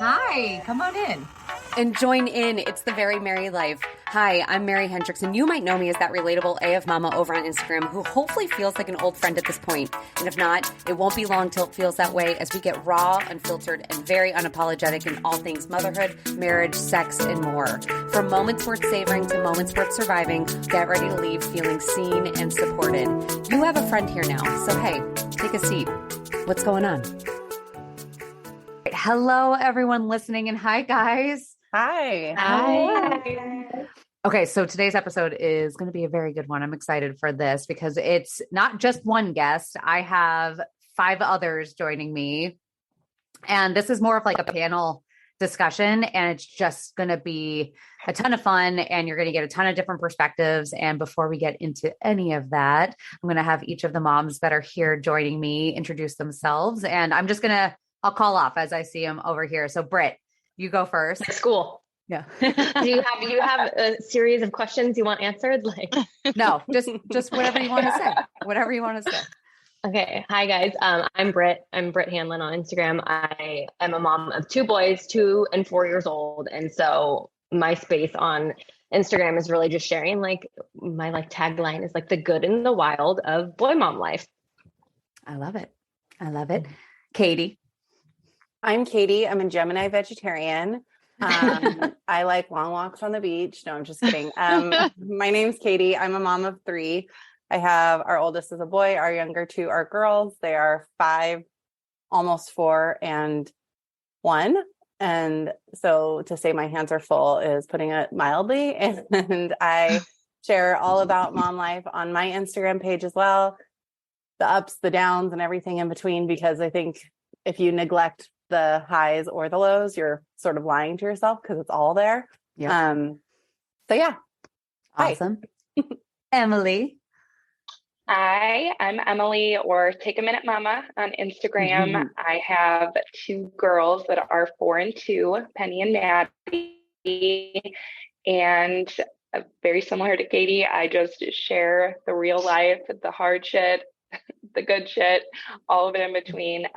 Hi, come on in. And join in. It's the Very Merry Life. Hi, I'm Mary Hendricks, and you might know me as that relatable AF Mama over on Instagram who hopefully feels like an old friend at this point. And if not, it won't be long till it feels that way as we get raw, unfiltered, and very unapologetic in all things motherhood, marriage, sex, and more. From moments worth savoring to moments worth surviving, get ready to leave feeling seen and supported. You have a friend here now, so hey, take a seat. What's going on? Hello, everyone listening, and hi, guys. Hi. Hi. Okay, so today's episode is going to be a very good one. I'm excited for this because it's not just one guest. I have 5 others joining me, and this is more of like a panel discussion, and it's just going to be a ton of fun, and you're going to get a ton of different perspectives. And before we get into any of that, I'm going to have each of the moms that are here joining me introduce themselves, and I'll call off as I see them over here. So Britt, you go first. Like school. Yeah. Do you have a series of questions you want answered? Like, no, just whatever you want to say. Whatever you want to say. Okay. Hi guys. I'm Britt. I'm Britt Hanlon on Instagram. I am a mom of 2 boys, 2 and 4 years old. And so my space on Instagram is really just sharing, like, my tagline is like the good and the wild of boy mom life. I love it. Katie. I'm Katie. I'm a Gemini vegetarian. I like long walks on the beach. No, I'm just kidding. My name's Katie. I'm a mom of 3. I have our oldest is a boy. Our younger 2 are girls. They are 5, almost 4, and 1. And so to say my hands are full is putting it mildly. And I share all about mom life on my Instagram page as well. The ups, the downs, and everything in between, because I think if you neglect the highs or the lows, you're sort of lying to yourself because it's all there. Yeah. So yeah. Awesome. Emily. Hi, I'm Emily, or Take a Minute Mama on Instagram. Mm-hmm. I have 2 girls that are 4 and 2, Penny and Maddie. And very similar to Katie, I just share the real life, the hard shit, the good shit, all of it in between,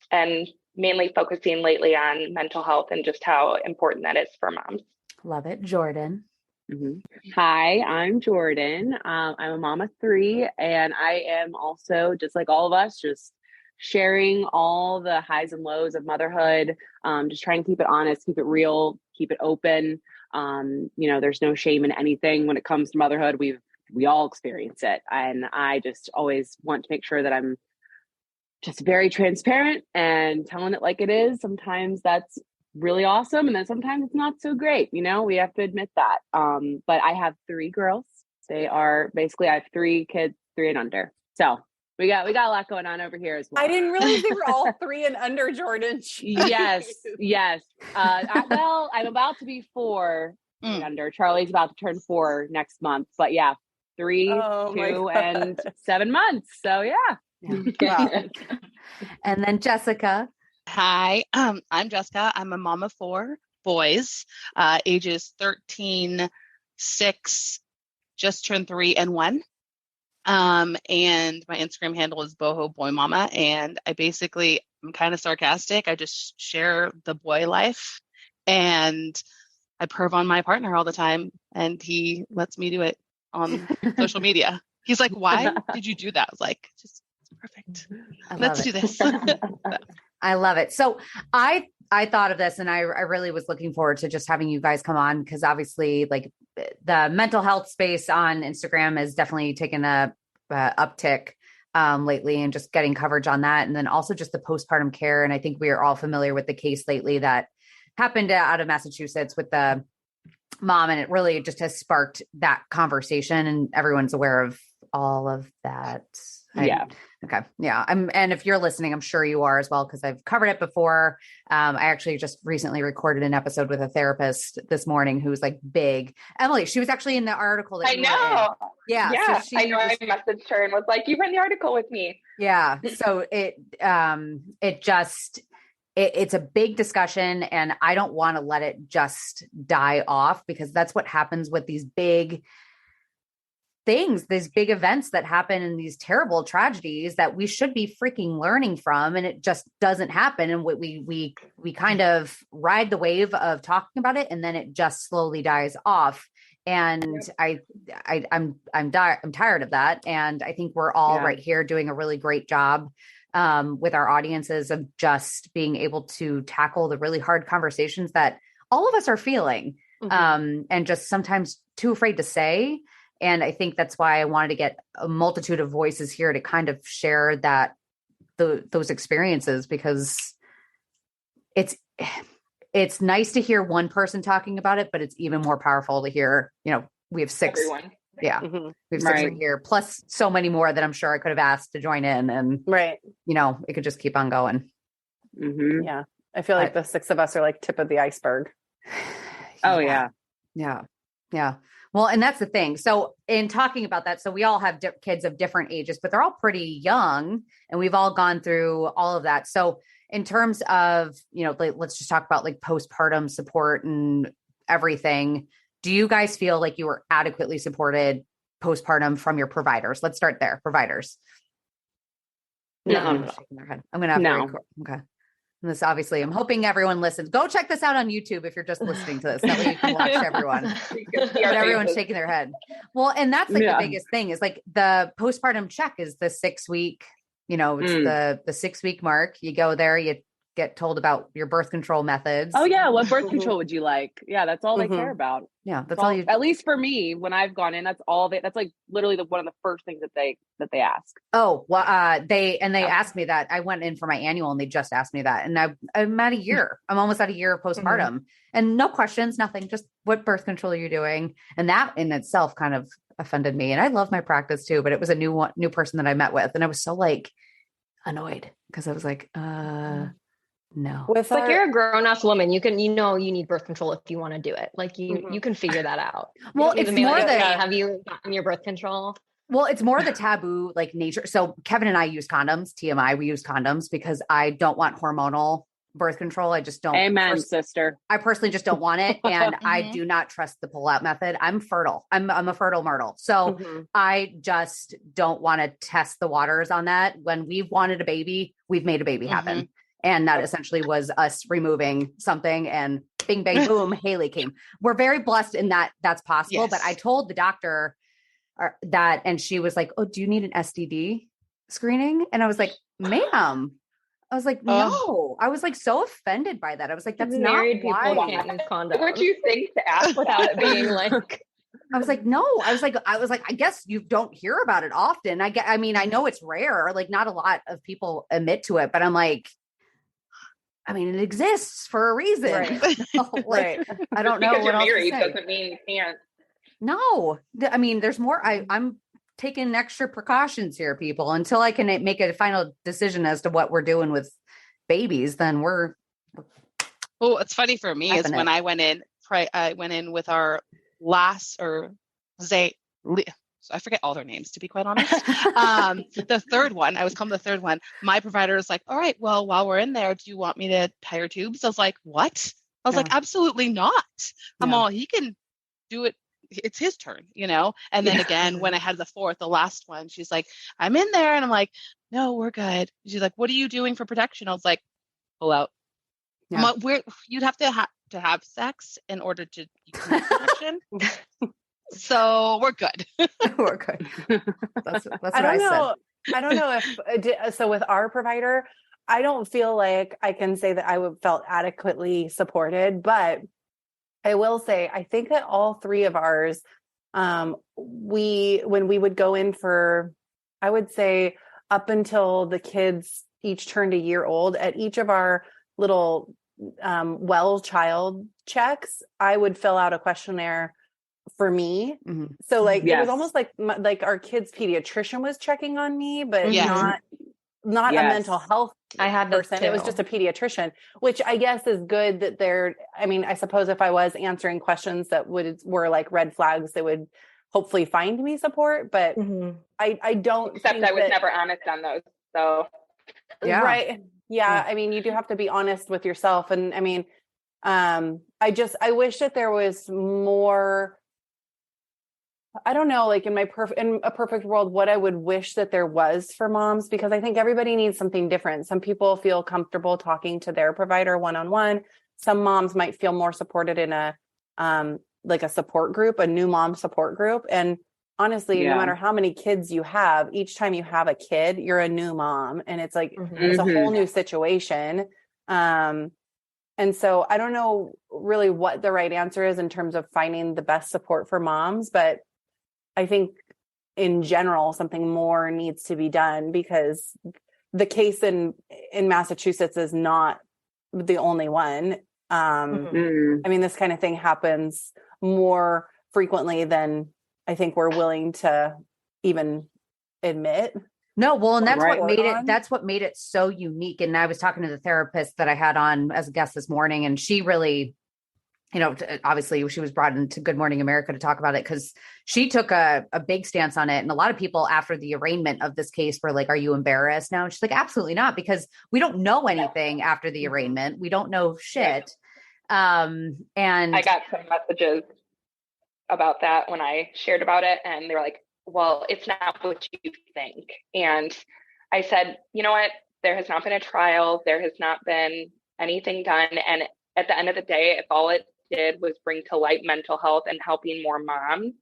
and mainly focusing lately on mental health and just how important that is for moms. Love it. Jordan. Mm-hmm. Hi, I'm Jordan. I'm a mom of 3, and I am also, just like all of us, just sharing all the highs and lows of motherhood, just trying to keep it honest, keep it real, keep it open. There's no shame in anything when it comes to motherhood. We all experience it. And I just always want to make sure that I'm just very transparent and telling it like it is. Sometimes that's really awesome. And then sometimes it's not so great. We have to admit that. But I have 3 girls. They are basically, I have 3 kids, 3 and under. So we got a lot going on over here as well. I didn't realize they were all 3 and under, Jordan. Yes. I'm about to be 4 and under. Charlie's about to turn 4 next month. But yeah, 3, 2, and 7 months. So yeah. Wow. And then Jessica. Hi, I'm Jessica. I'm a mom of 4 boys, ages 13, 6, just turned 3 and 1. And my Instagram handle is boho boy mama. And I'm kind of sarcastic. I just share the boy life, and I perv on my partner all the time, and he lets me do it on social media. He's like, "Why did you do that?" I was like, "Just perfect. Let's do this." I love it. So I thought of this, and I really was looking forward to just having you guys come on, because obviously, like, the mental health space on Instagram has definitely taken a uptick lately, and just getting coverage on that. And then also just the postpartum care. And I think we are all familiar with the case lately that happened out of Massachusetts with the mom. And it really just has sparked that conversation, and everyone's aware of all of that. Yeah. Okay. Yeah. And if you're listening, I'm sure you are as well, because I've covered it before. I actually just recently recorded an episode with a therapist this morning who's like big. Emily, she was actually in the article that I know. Yeah. Yeah. So I know. I messaged her and was like, "You read the article with me." Yeah. So it's a big discussion, and I don't want to let it just die off, because that's what happens with these big things, these big events that happen and these terrible tragedies that we should be freaking learning from, and it just doesn't happen. And we kind of ride the wave of talking about it, and then it just slowly dies off. And I'm tired of that. And I think we're all right here doing a really great job with our audiences of just being able to tackle the really hard conversations that all of us are feeling, and just sometimes too afraid to say. And I think that's why I wanted to get a multitude of voices here to kind of share those experiences, because it's nice to hear one person talking about it, but it's even more powerful to hear, we have 6. Everyone. Yeah. We have 6 right here, plus so many more that I'm sure I could have asked to join in, and it could just keep on going. Yeah. I feel like the 6 of us are like tip of the iceberg. Oh yeah. Well, and that's the thing. So in talking about that, so we all have kids of different ages, but they're all pretty young, and we've all gone through all of that. So in terms of, let's just talk about like postpartum support and everything. Do you guys feel like you were adequately supported postpartum from your providers? Let's start there. Providers. No. I'm shaking their head. I'm going to have to record. Okay. And this, obviously, I'm hoping everyone listens. Go check this out on YouTube if you're just listening to this. That way you can watch everyone. But everyone's shaking their head. Well, and that's like the biggest thing is like the postpartum check is the 6 week, it's the 6 week mark. You go there, you get told about your birth control methods. Oh yeah. What birth control would you like? Yeah. That's all they care about. Yeah. That's all you, at least for me, when I've gone in, that's all that's like literally one of the first things that they ask. Oh, well, they asked me that. I went in for my annual and they just asked me that. And I'm at a year. I'm almost at a year of postpartum and no questions, nothing, just what birth control are you doing? And that in itself kind of offended me. And I love my practice too, but it was a new person that I met with. And I was so like annoyed because I was like, no. It's like you're a grown-ass woman. You need birth control if you want to do it. Like you can figure that out. Well, it's more have you gotten your birth control? Well, it's more the taboo, like nature. So Kevin and I use condoms, TMI, we use condoms because I don't want hormonal birth control. I just don't. Amen, sister. I personally just don't want it. And I do not trust the pull-out method. I'm fertile. I'm a fertile myrtle. So I just don't want to test the waters on that. When we've wanted a baby, we've made a baby happen. And that essentially was us removing something, and bing, bang, boom, Haley came. We're very blessed in that that's possible. Yes. But I told the doctor that, and she was like, "Oh, do you need an STD screening?" And I was like, "Ma'am." I was like, "No." I was like so offended by that. I was like, "That's married not people why." can't use condoms. What would you think to ask without it being like? I was like, no. I was like, I guess you don't hear about it often. I mean, I know it's rare. Like, not a lot of people admit to it, but I'm like, I mean, it exists for a reason. Right. Like, I don't know. Because what you're married else to say. doesn't mean you can't. No, I mean, there's more. I'm taking extra precautions here, people, until I can make a final decision as to what we're doing with babies. Then we're. Well, what's funny for me is when I went in with our last I forget all their names, to be quite honest. The third one, I was calling the third one. My provider was like, "All right, well, while we're in there, do you want me to tie your tubes?" I was like, "What?" I was like, "Absolutely not." I'm all, he can do it. It's his turn, And then again, when I had the last one, she's like, "I'm in there," and I'm like, "No, we're good." She's like, "What are you doing for protection?" I was like, "Pull out." Yeah. You'd have to have sex in order to use protection. So we're good. We're good. That's what I know. I don't know if so with our provider, I don't feel like I can say that I felt adequately supported, but I will say I think that all 3 of ours, when we would go in for, I would say up until the kids each turned a year old, at each of our little well child checks, I would fill out a questionnaire for me. So like it was almost like our kids' pediatrician was checking on me, but not a mental health person. It was just a pediatrician, which I guess is good that I suppose if I was answering questions that were like red flags, they would hopefully find me support, but I don't except I was never honest on those. So right. Yeah. I mean, you do have to be honest with yourself. And I mean, I wish that there was more I don't know, like in a perfect world, what I would wish that there was for moms, because I think everybody needs something different. Some people feel comfortable talking to their provider one-on-one. Some moms might feel more supported in a like a support group, a new mom support group. And honestly, no matter how many kids you have, each time you have a kid, you're a new mom, and it's like it's a whole new situation. And so I don't know really what the right answer is in terms of finding the best support for moms, but I think in general, something more needs to be done, because the case in Massachusetts is not the only one. I mean, this kind of thing happens more frequently than I think we're willing to even admit. No, well, and that's what made it so unique. And I was talking to the therapist that I had on as a guest this morning, and she really, obviously she was brought into Good Morning America to talk about it, because she took a big stance on it. And a lot of people after the arraignment of this case were like, are you embarrassed now? And she's like, absolutely not, because we don't know anything after the arraignment. We don't know shit. And I got some messages about that when I shared about it, and they were like, well, it's not what you think. And I said, you know what? There has not been a trial. There has not been anything done. And at the end of the day, if all it did was bring to light mental health and helping more moms,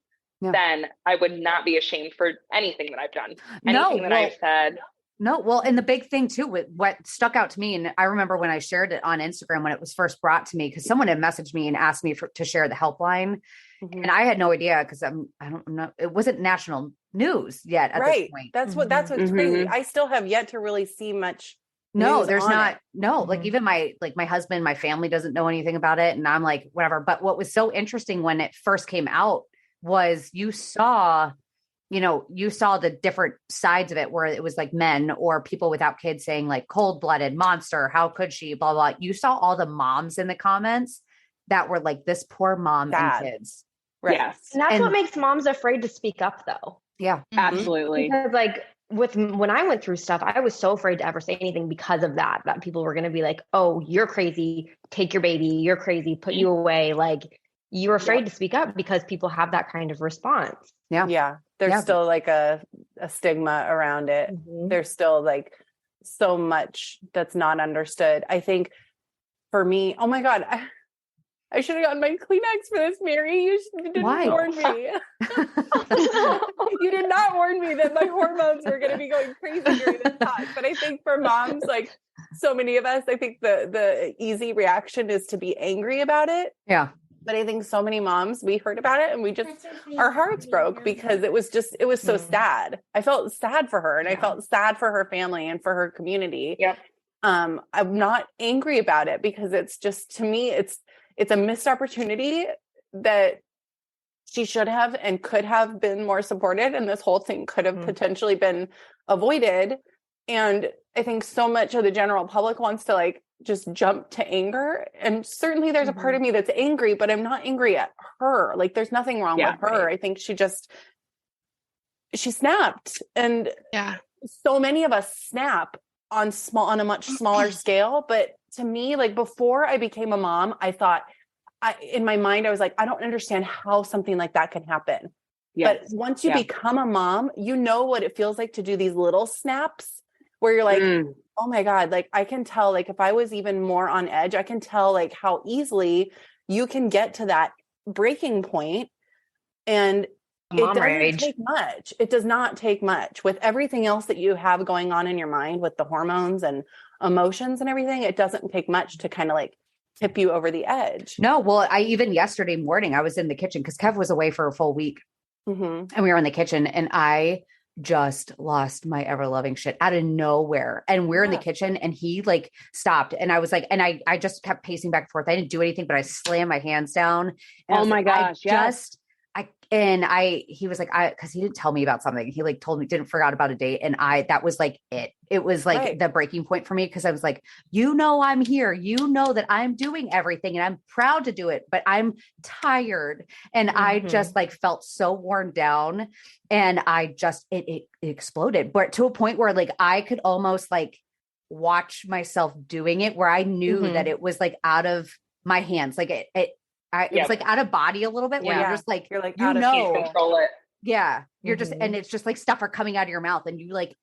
then I would not be ashamed for anything that I've done. Anything that I've said. No, well, and the big thing too, with what stuck out to me, and I remember when I shared it on Instagram when it was first brought to me, because someone had messaged me and asked me to share the helpline, and I had no idea, because I don't know, it wasn't national news yet at this point. That's what's crazy. I still have yet to really see much. No, there's not. No, like even my husband, my family doesn't know anything about it, and I'm like, whatever. But what was so interesting when it first came out was you saw the different sides of it, where it was like men or people without kids saying like cold-blooded monster, how could she, blah, blah. You saw all the moms in the comments that were like, this poor mom and kids. Right. Yes. And that's what makes moms afraid to speak up though. Yeah, absolutely. Because like when I went through stuff, I was so afraid to ever say anything because of that people were going to be like, oh, you're crazy. Take your baby. You're crazy. Put you away. Like you're afraid to speak up because people have that kind of response. Yeah. Yeah. There's still like a stigma around it. There's still like so much that's not understood. I think for me, oh my God, I should have gotten my Kleenex for this, Mary. You didn't warn me. You did not warn me that my hormones were going to be going crazy during this talk. But I think for moms, like so many of us, I think the easy reaction is to be angry about it. Yeah. But I think so many moms, we heard about it and we just, our hearts broke, because it was so sad. I felt sad for her, and I felt sad for her family and for her community. Yeah. I'm not angry about it, because it's just, to me, it's a missed opportunity that she should have and could have been more supported. And this whole thing could have potentially been avoided. And I think so much of the general public wants to like just jump to anger. And certainly there's a part of me that's angry, but I'm not angry at her. Like there's nothing wrong with her. Right. I think she snapped. And so many of us snap on a much smaller scale. But to me, like before I became a mom, I thought in my mind, I was like, I don't understand how something like that can happen. Yes. But once you become a mom, you know what it feels like to do these little snaps where you're like, oh my God, like I can tell, like if I was even more on edge, I can tell like how easily you can get to that breaking point. And it doesn't take much. It does not take much with everything else that you have going on in your mind with the hormones and emotions and everything. It doesn't take much to kind of like tip you over the edge. No, well, even yesterday morning, I was in the kitchen because Kev was away for a full week and we were in the kitchen, and I just lost my ever loving shit out of nowhere. And we're in the kitchen and he like stopped, and I was like, and I just kept pacing back and forth. I didn't do anything, but I slammed my hands down. And oh my gosh. He was like, cause he didn't tell me about something. He like told me, forgot about a date. And that was like, it was like the breaking point for me. Cause I was like, I'm here, that I'm doing everything and I'm proud to do it, but I'm tired. And I just like felt so worn down, and I just, it exploded, but to a point where like, I could almost like watch myself doing it, where I knew that it was like out of my hands. Like it was like out of body a little bit where you're just like, you're like, you out of know, control it. yeah, you're just, and it's just like stuff are coming out of your mouth and you like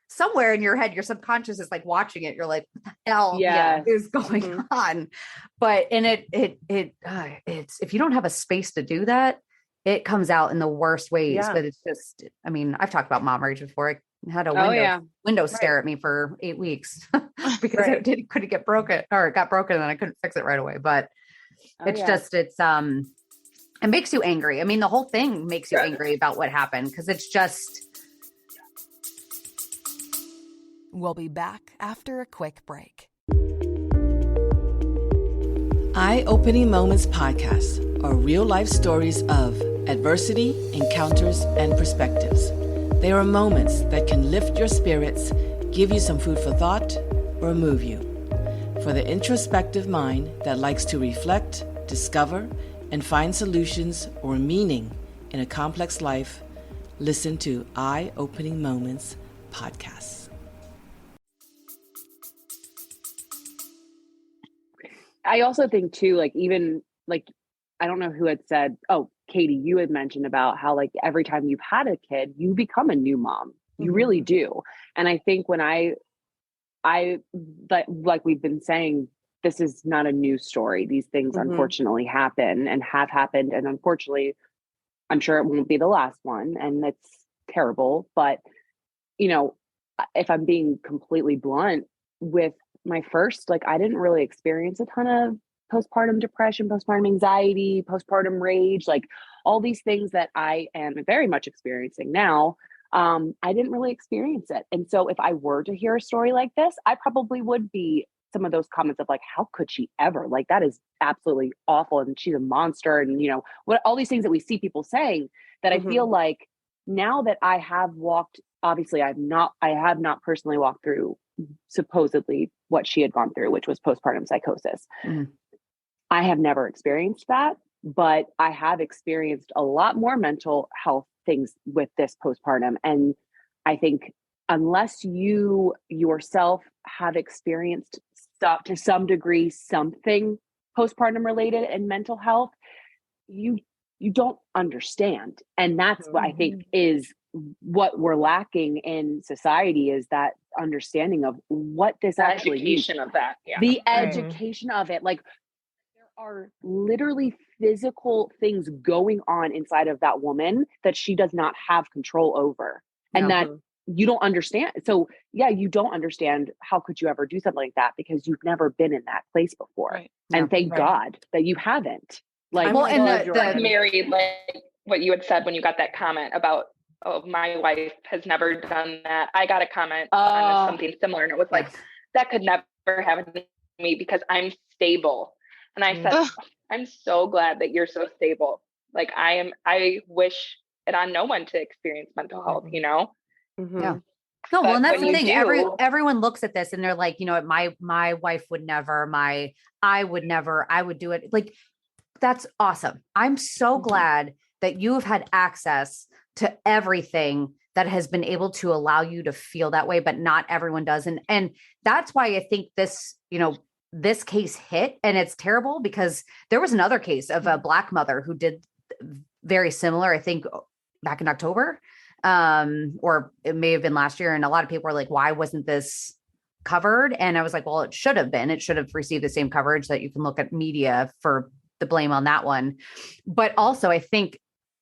somewhere in your head, your subconscious is like watching it. You're like, what the hell is going on? But, and it's, if you don't have a space to do that, it comes out in the worst ways, but it's just, I mean, I've talked about mom rage before. I had a window stare at me for 8 weeks because it couldn't get broken, or it got broken and I couldn't fix it right away. But it makes you angry. I mean, the whole thing makes you angry about what happened because it's just. We'll be back after a quick break. Eye-Opening Moments podcasts are real-life stories of adversity, encounters, and perspectives. They are moments that can lift your spirits, give you some food for thought, or move you. For the introspective mind that likes to reflect, discover, and find solutions or meaning in a complex life, listen to Eye-Opening Moments podcasts. I also think too, like, even like, I don't know who had said, oh, Katie, you had mentioned about how like every time you've had a kid, you become a new mom. You really do. And I think when I like we've been saying, this is not a new story. These things unfortunately happen and have happened. And unfortunately, I'm sure it won't be the last one. And that's terrible. But, you know, if I'm being completely blunt with my first, like, I didn't really experience a ton of postpartum depression, postpartum anxiety, postpartum rage, like all these things that I am very much experiencing now. I didn't really experience it. And so if I were to hear a story like this, I probably would be some of those comments of like, how could she ever? Like, that is absolutely awful. And she's a monster. And, you know, what all these things that we see people saying that I feel like now that I have walked, obviously I have not personally walked through supposedly what she had gone through, which was postpartum psychosis. I have never experienced that, but I have experienced a lot more mental health things with this postpartum. And I think unless you yourself have experienced to some degree something postpartum related and mental health, you don't understand. And that's what I think is what we're lacking in society, is that understanding of what this actually education means. Of that. Yeah. The education of it. Like, there are literally physical things going on inside of that woman that she does not have control over, and that you don't understand. So yeah, you don't understand. How could you ever do something like that? Because you've never been in that place before. And thank God that you haven't. Like, well, and the Mary, like what you had said when you got that comment about, oh, my wife has never done that. I got a comment on something similar, and it was like, that could never happen to me because I'm stable. And I said, I'm so glad that you're so stable. Like, I wish it on no one to experience mental health, you know? Yeah. No, well, and that's the thing. Everyone looks at this and they're like, you know, my wife would never, I would never, I would do it. Like, that's awesome. I'm so glad that you have had access to everything that has been able to allow you to feel that way, but not everyone does. And that's why I think this, you know, this case hit, and it's terrible because there was another case of a Black mother who did very similar, I think back in October, or it may have been last year. And a lot of people were like, why wasn't this covered? And I was like, well, it should have been. It should have received the same coverage. That you can look at media for the blame on that one. But also, I think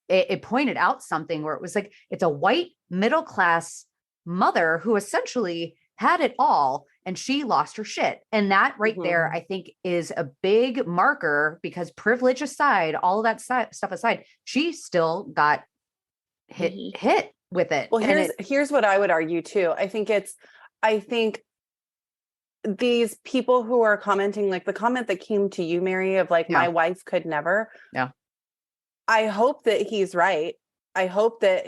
it pointed out something where it was like, it's a white middle-class mother who essentially had it all and she lost her shit. And that right there, I think, is a big marker, because privilege aside, all of that stuff aside, she still got hit with it. Well, here's what I would argue too. I think these people who are commenting, like the comment that came to you, Mary, of like, my wife could never. Yeah. I hope that he's right. I hope that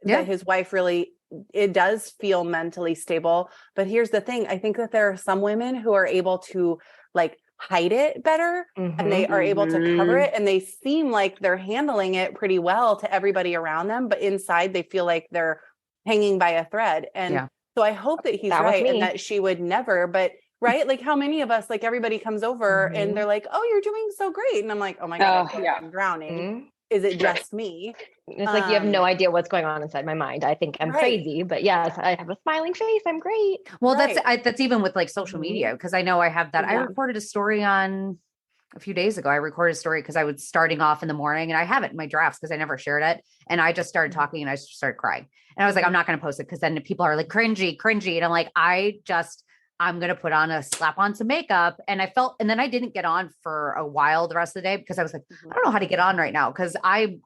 that his wife really, it does feel mentally stable. But here's the thing. I think that there are some women who are able to like hide it better, and they are able to cover it, and they seem like they're handling it pretty well to everybody around them. But inside they feel like they're hanging by a thread. And so I hope that he's right and that she would never, but right? Like how many of us, like everybody comes over and they're like, oh, you're doing so great. And I'm like, oh my God, I feel like I'm drowning. Is it just me? It's like you have no idea what's going on inside my mind. I think I'm crazy, but yes, I have a smiling face. I'm great. Well, that's even with like social media, because I know I have that. I recorded a story on a few days ago. I recorded a story because I was starting off in the morning, and I have it in my drafts because I never shared it. And I just started talking and I just started crying. And I was like, I'm not going to post it because then people are like cringy. And I'm like, I'm going to put on slap on some makeup. And and then I didn't get on for a while the rest of the day because I was like, I don't know how to get on right now. Cause I'm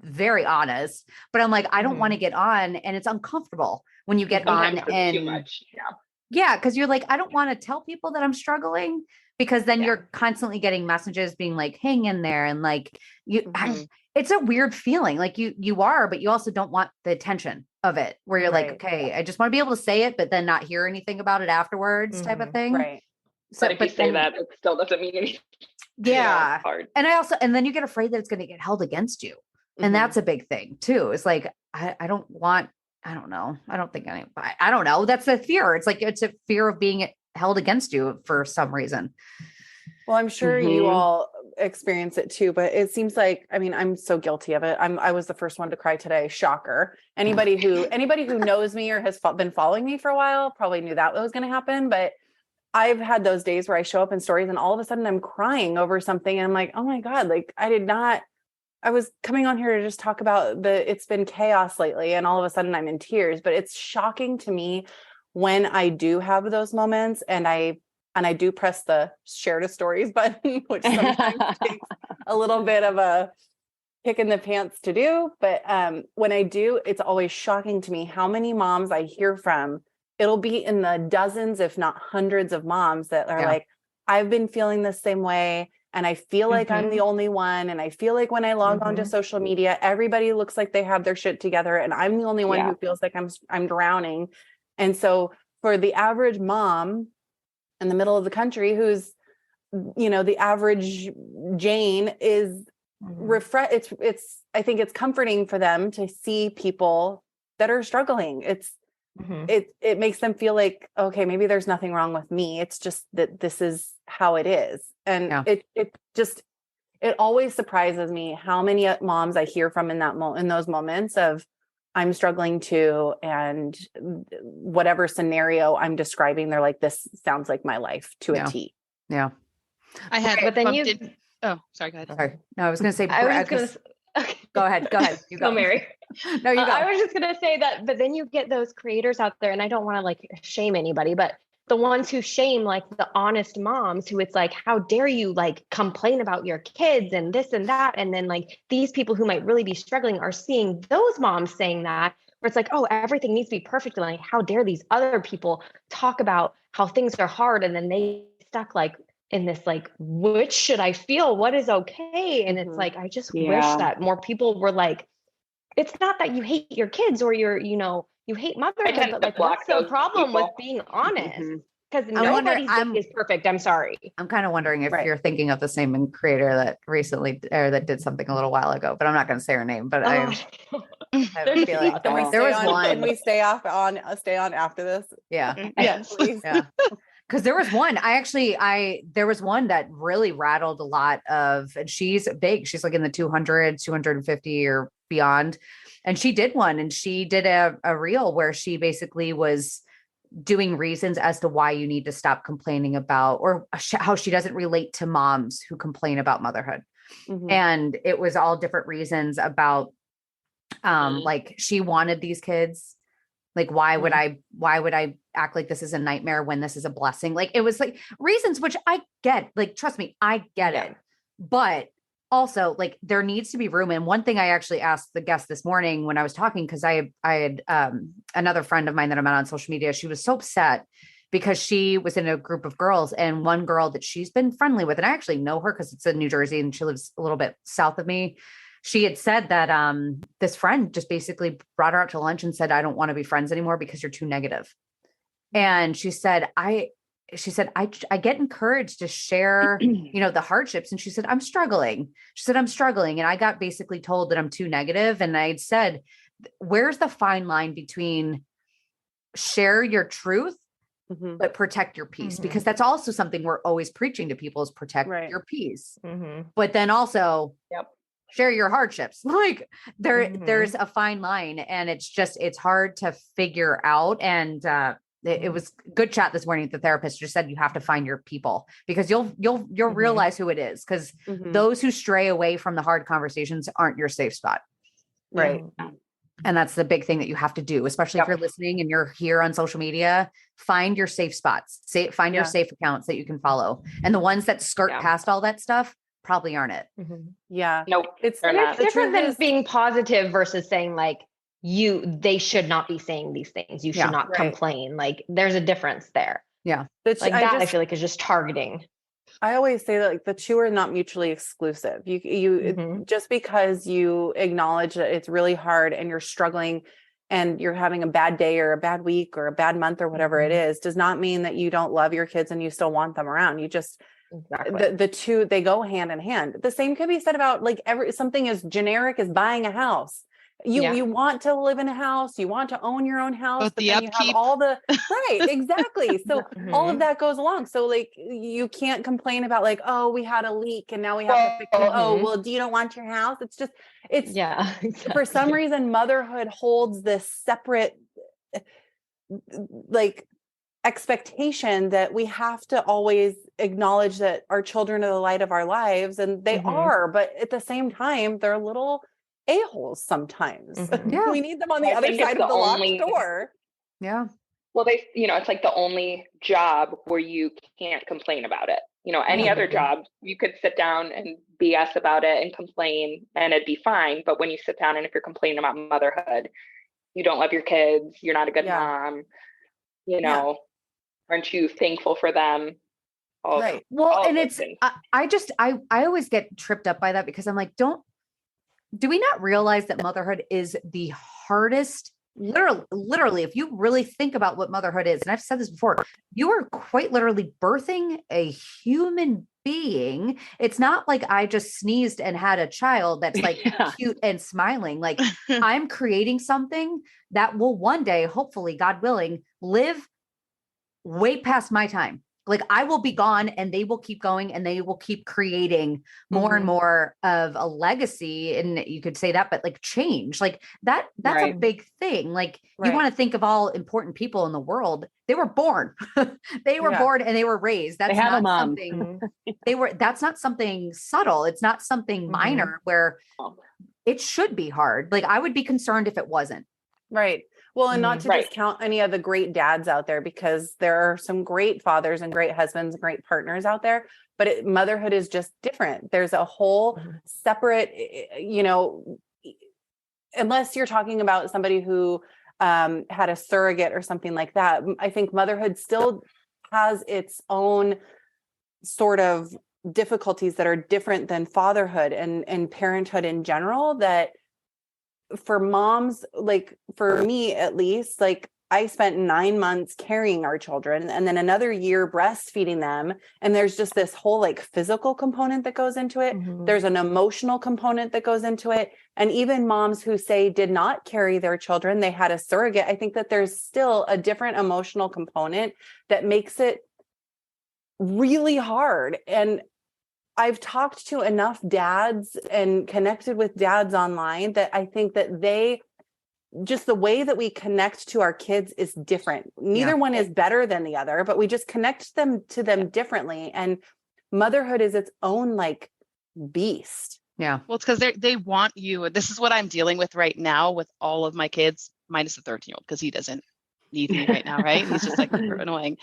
very honest, but I'm like, I don't want to get on, and it's uncomfortable when you get on and too much. Cause you're like, I don't want to tell people that I'm struggling, because then you're constantly getting messages being like, hang in there. And like it's a weird feeling. Like you are, but you also don't want the attention of it, where you're like, okay, I just want to be able to say it, but then not hear anything about it afterwards, type of thing. Right. So, but if you say that, it still doesn't mean anything. Yeah. It's hard. And then you get afraid that it's going to get held against you. And that's a big thing too. It's like, I don't know. I don't know. That's a fear. It's like, it's a fear of being held against you for some reason. Well, I'm sure you all experience it too, but it seems like, I mean, I'm so guilty of it. I was the first one to cry today. Shocker. Anybody who knows me or has been following me for a while probably knew that was going to happen. But I've had those days where I show up in stories and all of a sudden I'm crying over something. And I'm like, oh my God, like I was coming on here to just talk about it's been chaos lately. And all of a sudden I'm in tears, but it's shocking to me when I do have those moments and I do press the share to stories button, which sometimes takes a little bit of a kick in the pants to do. But when I do, it's always shocking to me how many moms I hear from. It'll be in the dozens, if not hundreds of moms that are like, I've been feeling the same way. And I feel like I'm the only one. And I feel like when I log onto social media, everybody looks like they have their shit together. And I'm the only one who feels like I'm drowning. And so for the average mom in the middle of the country, who's, the average Jane is I think it's comforting for them to see people that are struggling. It makes them feel like, okay, maybe there's nothing wrong with me. It's just that this is how it is. And it always surprises me how many moms I hear from in those moments of, I'm struggling too. And whatever scenario I'm describing, they're like, this sounds like my life to a T. Yeah. I had, but then sorry, go ahead. Sorry. No, I was going to say, go ahead. You go. Mary. No, you go. I was just going to say that, but then you get those creators out there, and I don't want to like shame anybody, but the ones who shame like the honest moms who it's like, how dare you like complain about your kids and this and that. And then like these people who might really be struggling are seeing those moms saying that, where it's like, oh, everything needs to be perfect. And like, how dare these other people talk about how things are hard. And then they stuck like in this, like, which should I feel? What is okay? And it's like, I just wish that more people were like, it's not that you hate your kids or you hate motherhood, but like, what's the problem with being honest? Because nobody's is perfect. I'm sorry. I'm kind of wondering if you're thinking of the same creator that recently, or that did something a little while ago, but I'm not going to say her name, but I have a feeling there was one. Can we stay on after this? Yeah. Yes, please. Yeah. Cause there was one, there was one that really rattled a lot of, and she's big. She's like in the 200, 250 or beyond. And she did one, and she did a reel where she basically was doing reasons as to why you need to stop complaining about, or how she doesn't relate to moms who complain about motherhood. And it was all different reasons about, like she wanted these kids. Like, why would I act like this is a nightmare when this is a blessing? Like, it was like reasons, which I get, like, trust me, I get it. But also, like, there needs to be room. And one thing I actually asked the guest this morning when I was talking, because I had another friend of mine that I met on social media. She was so upset because she was in a group of girls, and one girl that she's been friendly with, and I actually know her because it's in New Jersey and she lives a little bit south of me. She had said that this friend just basically brought her out to lunch and said, I don't want to be friends anymore because you're too negative. And she said, I get encouraged to share, the hardships. And she said, I'm struggling. She said, I'm struggling. And I got basically told that I'm too negative. And I'd said, where's the fine line between share your truth but protect your peace, because that's also something we're always preaching to people is protect your peace. But then also share your hardships. Like there's a fine line, and it's hard to figure out. And it was good chat this morning. The therapist just said you have to find your people, because you'll realize who it is, because those who stray away from the hard conversations aren't your safe spot. Right. And that's the big thing that you have to do, especially if you're listening and you're here on social media. Find your safe spots. Find your safe accounts that you can follow. And the ones that skirt past all that stuff probably aren't it. Yeah. Nope. It's different than being positive versus saying like, they should not be saying these things. You should not complain. Like there's a difference there. Yeah. I feel like is just targeting. I always say that like the two are not mutually exclusive. You just because you acknowledge that it's really hard and you're struggling and you're having a bad day or a bad week or a bad month or whatever it is, does not mean that you don't love your kids and you still want them around. You just, the two, they go hand in hand. The same could be said about like something as generic as buying a house. You want to live in a house, you want to own your own house, but then you have all the right, exactly. So all of that goes along. So like you can't complain about like, oh, we had a leak and now we have to fix it. Oh, well, do you don't want your house? It's for some reason, motherhood holds this separate like expectation that we have to always acknowledge that our children are the light of our lives, and they are, but at the same time, they're little a-holes sometimes. We need them on the other side of the locked door. Yeah. Well, it's like the only job where you can't complain about it. Any other job, you could sit down and BS about it and complain and it'd be fine. But when you sit down and if you're complaining about motherhood, you don't love your kids, you're not a good mom, aren't you thankful for them? Well, and it's, I always get tripped up by that, because I'm like, do we not realize that motherhood is the hardest, literally, if you really think about what motherhood is, and I've said this before, you are quite literally birthing a human being. It's not like I just sneezed and had a child that's like cute and smiling. Like I'm creating something that will one day, hopefully, God willing, live way past my time. Like I will be gone and they will keep going and they will keep creating more and more of a legacy. And you could say that, but like change, like that's a big thing. Like you want to think of all important people in the world. They were born, they were born and they were raised. That's not something that's not something subtle. It's not something minor where it should be hard. Like I would be concerned if it wasn't. Right. Well, and not to discount any of the great dads out there, because there are some great fathers and great husbands and great partners out there, but motherhood is just different. There's a whole separate, unless you're talking about somebody who had a surrogate or something like that. I think motherhood still has its own sort of difficulties that are different than fatherhood and parenthood in general, that for moms, like for me, at least, like I spent 9 months carrying our children and then another year breastfeeding them. And there's just this whole like physical component that goes into it. There's an emotional component that goes into it. And even moms who say did not carry their children, they had a surrogate. I think that there's still a different emotional component that makes it really hard. And I've talked to enough dads and connected with dads online that I think that just the way that we connect to our kids is different. Neither one is better than the other, but we just connect to them differently. And motherhood is its own like beast. Yeah. Well, it's because they want you. This is what I'm dealing with right now with all of my kids, minus the 13-year-old, because he doesn't need me right now, right? He's just like annoying.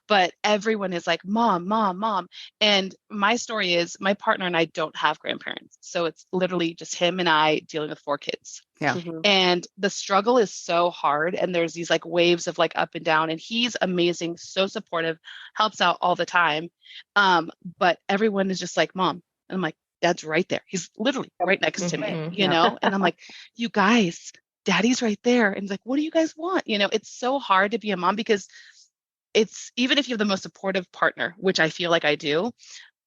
But everyone is like, mom, mom, mom. And my story is my partner and I don't have grandparents. So it's literally just him and I dealing with 4 kids. Yeah. And the struggle is so hard. And there's these like waves of like up and down. And he's amazing, so supportive, helps out all the time. But everyone is just like, mom. And I'm like, Dad's right there. He's literally right next to me, you know? And I'm like, you guys, Daddy's right there. And he's like, what do you guys want? It's so hard to be a mom, because it's, even if you have the most supportive partner, which I feel like I do,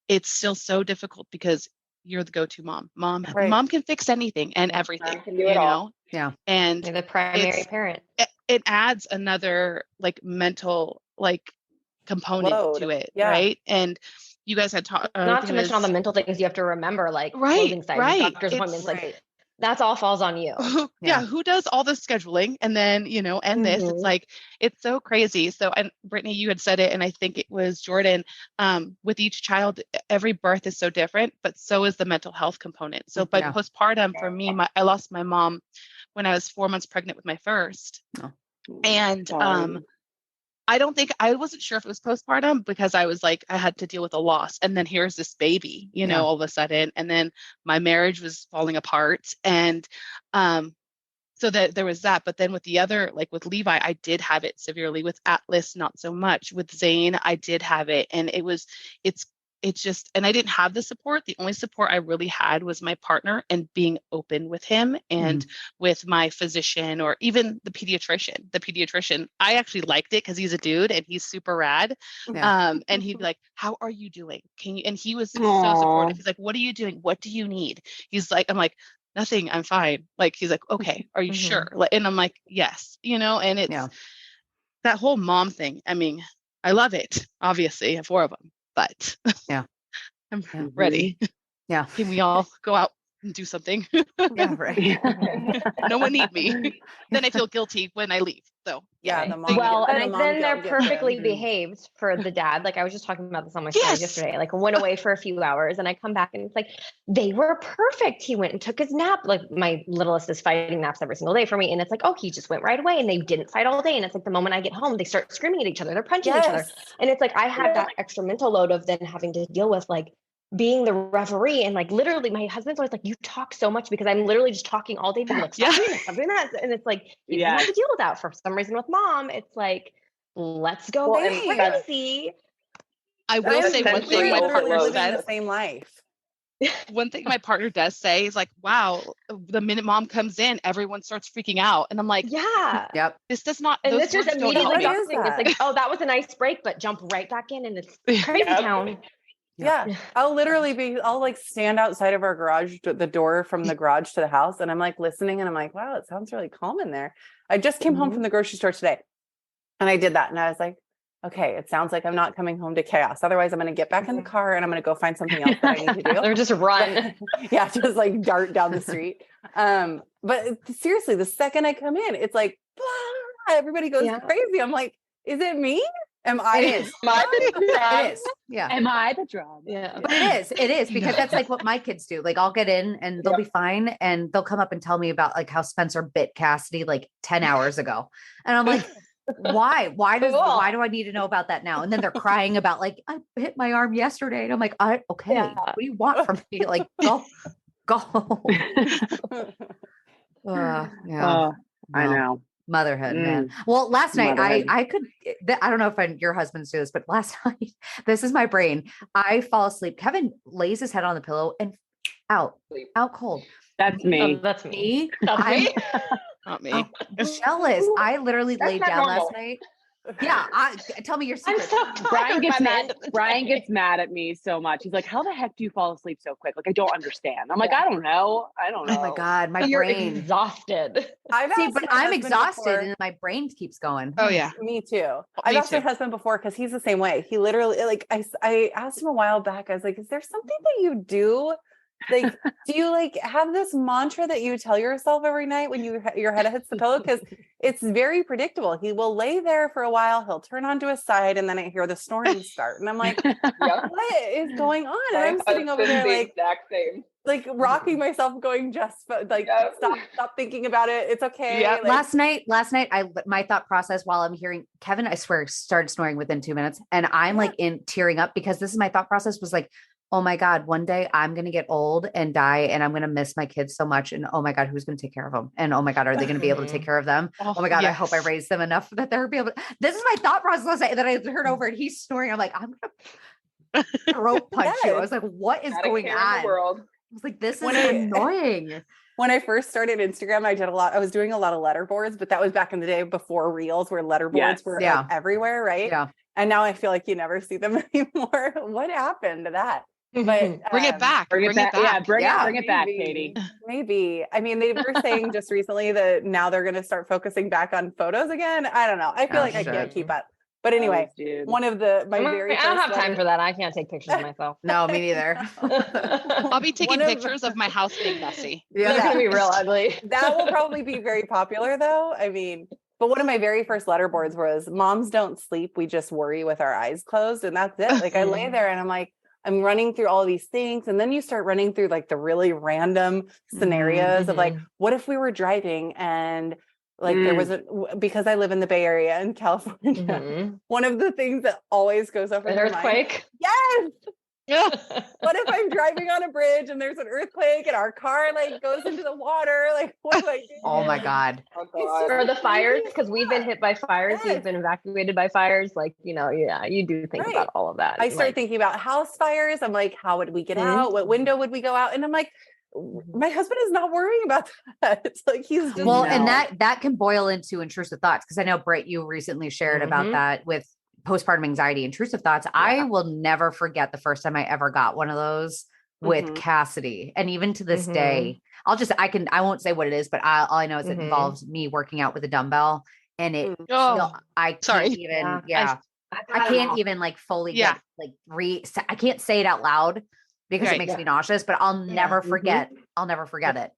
it's still so difficult because you're the go-to mom. Mom can fix anything and everything, Mom can do it all. Yeah. And you're the primary parent. it adds another like mental like component Load. to it, Yeah. right? And you guys had talked, Not to mention all the mental things you have to remember, like clothing size, doctor's appointments, like that's all falls on you. Who does all the scheduling and then, and this, it's like, it's so crazy. So, and Brittany, you had said it, and I think it was Jordan, with each child, every birth is so different, but so is the mental health component. So by postpartum, for me, I lost my mom when I was 4 months pregnant with my first. And I wasn't sure if it was postpartum because I was like, I had to deal with a loss. And then here's this baby, all of a sudden. And then my marriage was falling apart. And so that there was that. But then with the other, like with Levi, I did have it severely. With Atlas, not so much. With Zane, I did have it. And it's just, and I didn't have the support. The only support I really had was my partner and being open with him and with my physician or even the pediatrician. I actually liked it because he's a dude and he's super rad. And he'd be like, how are you doing? Can you, and he was so supportive. He's like, what are you doing? What do you need? He's like, I'm like, nothing, I'm fine. Like, he's like, okay, are you sure? Like, and I'm like, yes, and it's that whole mom thing. I mean, I love it. Obviously, I have 4 of them. But I'm ready. Yeah. Can we all go out and do something? Yeah, right. No one need me. Then I feel guilty when I leave. So the mom. Well, and then they're perfectly behaved for the dad. Like I was just talking about this on my stories yesterday. Like went away for a few hours and I come back and it's like, they were perfect. He went and took his nap. Like my littlest is fighting naps every single day for me. And it's like, oh, he just went right away and they didn't fight all day. And it's like the moment I get home, they start screaming at each other. They're punching each other. And it's like, I had that extra mental load of then having to deal with like being the referee and like literally my husband's always like, you talk so much because I'm literally just talking all day. Like, stop doing this, stop doing that. And it's like, you don't have to deal with that for some reason with mom. It's like, let's go crazy. I will say one thing my partner says. The same life. One thing my partner does say is like, wow, the minute mom comes in, everyone starts freaking out. And I'm like, this does not, and this just immediately help. It's like, oh, that was a nice break, but jump right back in and it's crazy town. Yeah. I'll like stand outside of our garage, the door from the garage to the house. And I'm like listening and I'm like, wow, it sounds really calm in there. I just came home from the grocery store today and I did that. And I was like, okay, it sounds like I'm not coming home to chaos. Otherwise I'm going to get back in the car and I'm going to go find something else that I need to do. Or just run. Just like dart down the street. But seriously, the second I come in, it's like, everybody goes crazy. I'm like, is it me? Am I? It is. It is. Yeah. Am I the drum? Yeah. But it is because that's like what my kids do. Like I'll get in and they'll be fine and they'll come up and tell me about like how Spencer bit Cassidy like 10 hours ago. And I'm like, why? Why do I need to know about that now? And then they're crying about like, I hit my arm yesterday. And I'm like, okay, what do you want from me? Like, go. I know. Motherhood, man. Well, last night I don't know if your husbands do this, but last night, this is my brain. I fall asleep. Kevin lays his head on the pillow and out cold. That's me. That's me. Not me. I'm jealous. I literally laid down last night. Yeah. Tell me your secret. I'm so Brian gets mad. Brian gets mad at me so much. He's like, how the heck do you fall asleep so quick? Like, I don't understand. I'm like, I don't know. Oh my God. My You're brain. Exhausted. But I'm exhausted and my brain keeps going. Oh yeah. Me too. I've asked my husband before because he's the same way. He literally, like, I asked him a while back, I was like, is there something that you do? Like, do you like have this mantra that you tell yourself every night when your head hits the pillow? Because it's very predictable. He will lay there for a while, he'll turn onto his side, and then I hear the snorting start, and I'm like, what is going on? And I'm sitting over there like exact same, like rocking myself, going, just like stop thinking about it. It's okay. Yeah. Like, last night, my thought process while I'm hearing Kevin, I swear, started snoring within 2 minutes, and I'm like tearing up because this is my thought process was like, oh my God, one day I'm going to get old and die and I'm going to miss my kids so much. And oh my God, who's going to take care of them? And oh my God, are they going to be able to take care of them? Oh my God, I hope I raised them enough that they're be able to. This is my thought process that I heard over and he's snoring. I'm like, I'm going to throat punch you. I was like, what is going on? I was like, this is annoying. When I first started Instagram, I was doing a lot of letterboards, but that was back in the day before Reels where letterboards were like everywhere, right? Yeah. And now I feel like you never see them anymore. What happened to that? But Bring it back. Bring it back. Yeah, bring Yeah, it back, maybe. Katie. Maybe. I mean, they were saying just recently that now they're going to start focusing back on photos again. I don't know. I feel like I can't keep up. But anyway, one of my very I don't have time for that. I can't take pictures of myself. No, me neither. I'll be taking pictures of my house being messy. They're going to be real ugly. That will probably be very popular though. I mean, but one of my very first letter boards was moms don't sleep. We just worry with our eyes closed. And that's it. Like I lay there and I'm like, I'm running through all these things. And then you start running through like the really random scenarios of like, what if we were driving and like there wasn't, because I live in the Bay Area in California. One of the things that always goes over an earthquake. Yes. Yeah. What if I'm driving on a bridge and there's an earthquake and our car like goes into the water? Like, what do I do? Oh my God. Or the fires, because we've been hit by fires. Yes. We've been evacuated by fires. Like, you know, yeah, you do think about all of that. I start thinking about house fires. I'm like, how would we get out? What window would we go out? And I'm like, my husband is not worrying about that. It's like he's just and that can boil into intrusive thoughts. Because I know, Britt, you recently shared about that with postpartum anxiety, intrusive thoughts. Yeah. I will never forget the first time I ever got one of those with Cassidy. And even to this day, I won't say what it is, but all I know is it involves me working out with a dumbbell. And I can't even like fully get like I can't say it out loud because it makes me nauseous, but I'll never forget. I'll never forget it.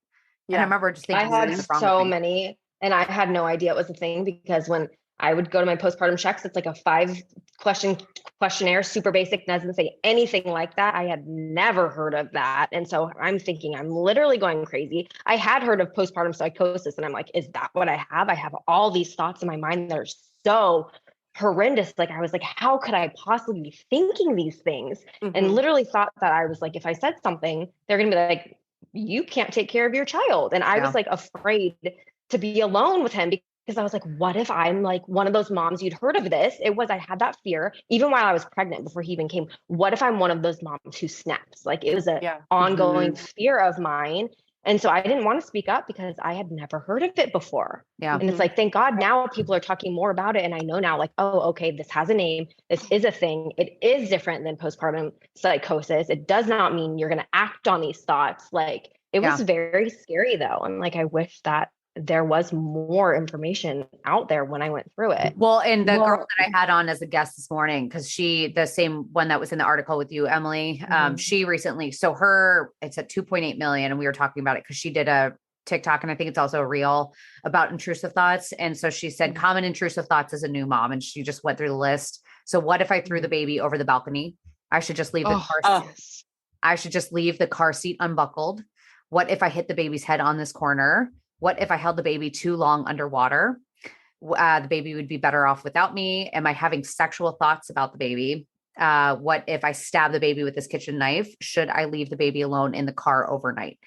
Yeah. And I remember just thinking, I had so many, and I had no idea it was a thing because when I would go to my postpartum checks, it's like a 5-question questionnaire, super basic, doesn't say anything like that. I had never heard of that. And so I'm thinking I'm literally going crazy. I had heard of postpartum psychosis and I'm like, is that what I have? I have all these thoughts in my mind that are so horrendous. Like I was like, how could I possibly be thinking these things? And literally thought that I was like, if I said something, they're going to be like, you can't take care of your child. And I was like afraid to be alone with him because I was like, what if I'm like one of those moms you'd heard of this? I had that fear even while I was pregnant before he even came. What if I'm one of those moms who snaps? Like it was an ongoing fear of mine. And so I didn't want to speak up because I had never heard of it before. Yeah. And it's like, thank God now people are talking more about it. And I know now like, oh, okay, this has a name. This is a thing. It is different than postpartum psychosis. It does not mean you're going to act on these thoughts. Like it was very scary though. And like, I wish that there was more information out there when I went through it. Well, and the girl that I had on as a guest this morning, because the same one that was in the article with you, Emily, she recently, it's at 2.8 million. And we were talking about it because she did a TikTok and I think it's also a reel about intrusive thoughts. And so she said common intrusive thoughts as a new mom. And she just went through the list. So what if I threw the baby over the balcony? I should just leave the car seat. I should just leave the car seat unbuckled. What if I hit the baby's head on this corner? What if I held the baby too long underwater? The baby would be better off without me. Am I having sexual thoughts about the baby? What if I stab the baby with this kitchen knife? Should I leave the baby alone in the car overnight?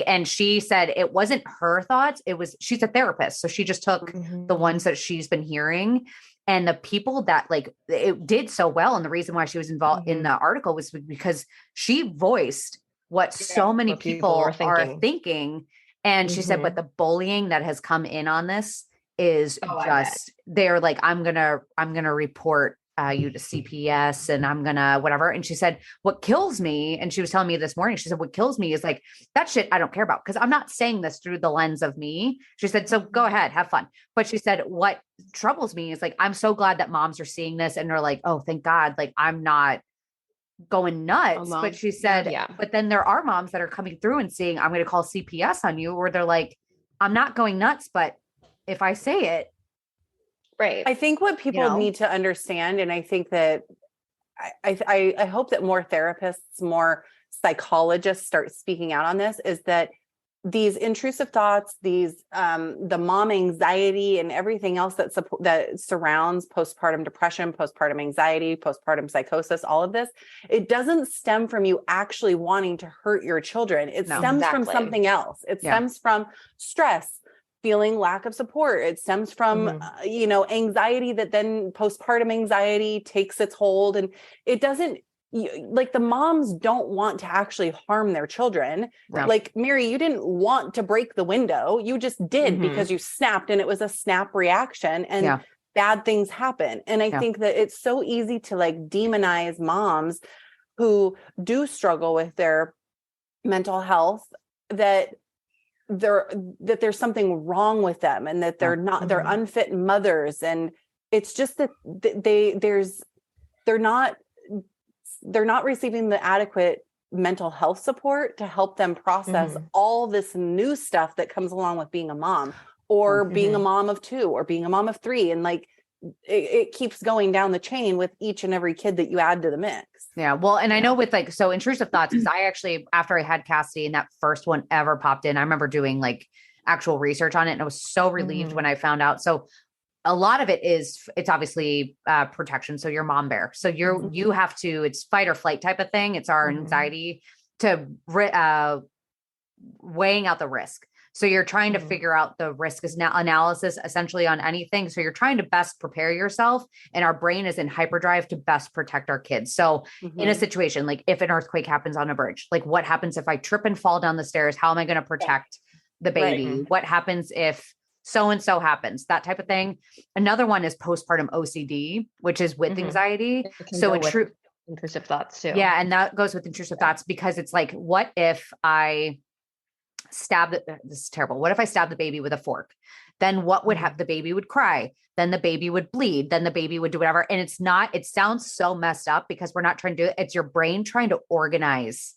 And she said it wasn't her thoughts. She's a therapist. So she just took the ones that she's been hearing. And the people that it did so well. And the reason why she was involved in the article was because she voiced what so many people are thinking. And she said, but the bullying that has come in on this is they're like, I'm going to report you to CPS and I'm going to whatever. And she said, what kills me, and she was telling me this morning, she said, what kills me is like, that shit I don't care about because I'm not saying this through the lens of me. She said, so go ahead, have fun. But she said, what troubles me is like, I'm so glad that moms are seeing this and they're like, oh, thank God. Like I'm not going nuts. But she said, but then there are moms that are coming through and saying, I'm going to call CPS on you, or they're like, I'm not going nuts, but if I say it. Right. I think what people need to understand, and I think that I hope that more therapists, more psychologists start speaking out on this, is that these intrusive thoughts, the mom anxiety and everything else that surrounds postpartum depression, postpartum anxiety, postpartum psychosis, all of this, it doesn't stem from you actually wanting to hurt your children. It stems from something else. It stems from stress, feeling lack of support. It stems from, anxiety that then postpartum anxiety takes its hold, and it doesn't, the moms don't want to actually harm their children. Right. Like Mary, you didn't want to break the window. You just did because you snapped, and it was a snap reaction, and bad things happen. And I think that it's so easy to demonize moms who do struggle with their mental health, that there's something wrong with them, and that they're not, they're unfit mothers. And it's just that they're not receiving the adequate mental health support to help them process all this new stuff that comes along with being a mom, or being a mom of 2, or being a mom of 3. And like, it keeps going down the chain with each and every kid that you add to the mix. Yeah. Well, and I know with like, so intrusive thoughts, because I actually, after I had Cassidy and that first one ever popped in, I remember doing like actual research on it, and I was so relieved when I found out. So a lot of it is, it's obviously protection. So your mom bear. So you have to, it's fight or flight type of thing. It's our anxiety to weighing out the risk. So you're trying to figure out the risk analysis essentially on anything. So you're trying to best prepare yourself, and our brain is in hyperdrive to best protect our kids. So in a situation, like if an earthquake happens on a bridge, like what happens if I trip and fall down the stairs? How am I going to protect the baby? What happens if so-and-so happens? That type of thing. Another one is postpartum OCD, which is with anxiety. So intrusive thoughts too. Yeah. And that goes with intrusive thoughts, because it's like, what if I this is terrible. What if I stab the baby with a fork? Then what would happen? The baby would cry. Then the baby would bleed. Then the baby would do whatever. And it sounds so messed up, because we're not trying to do it. It's your brain trying to organize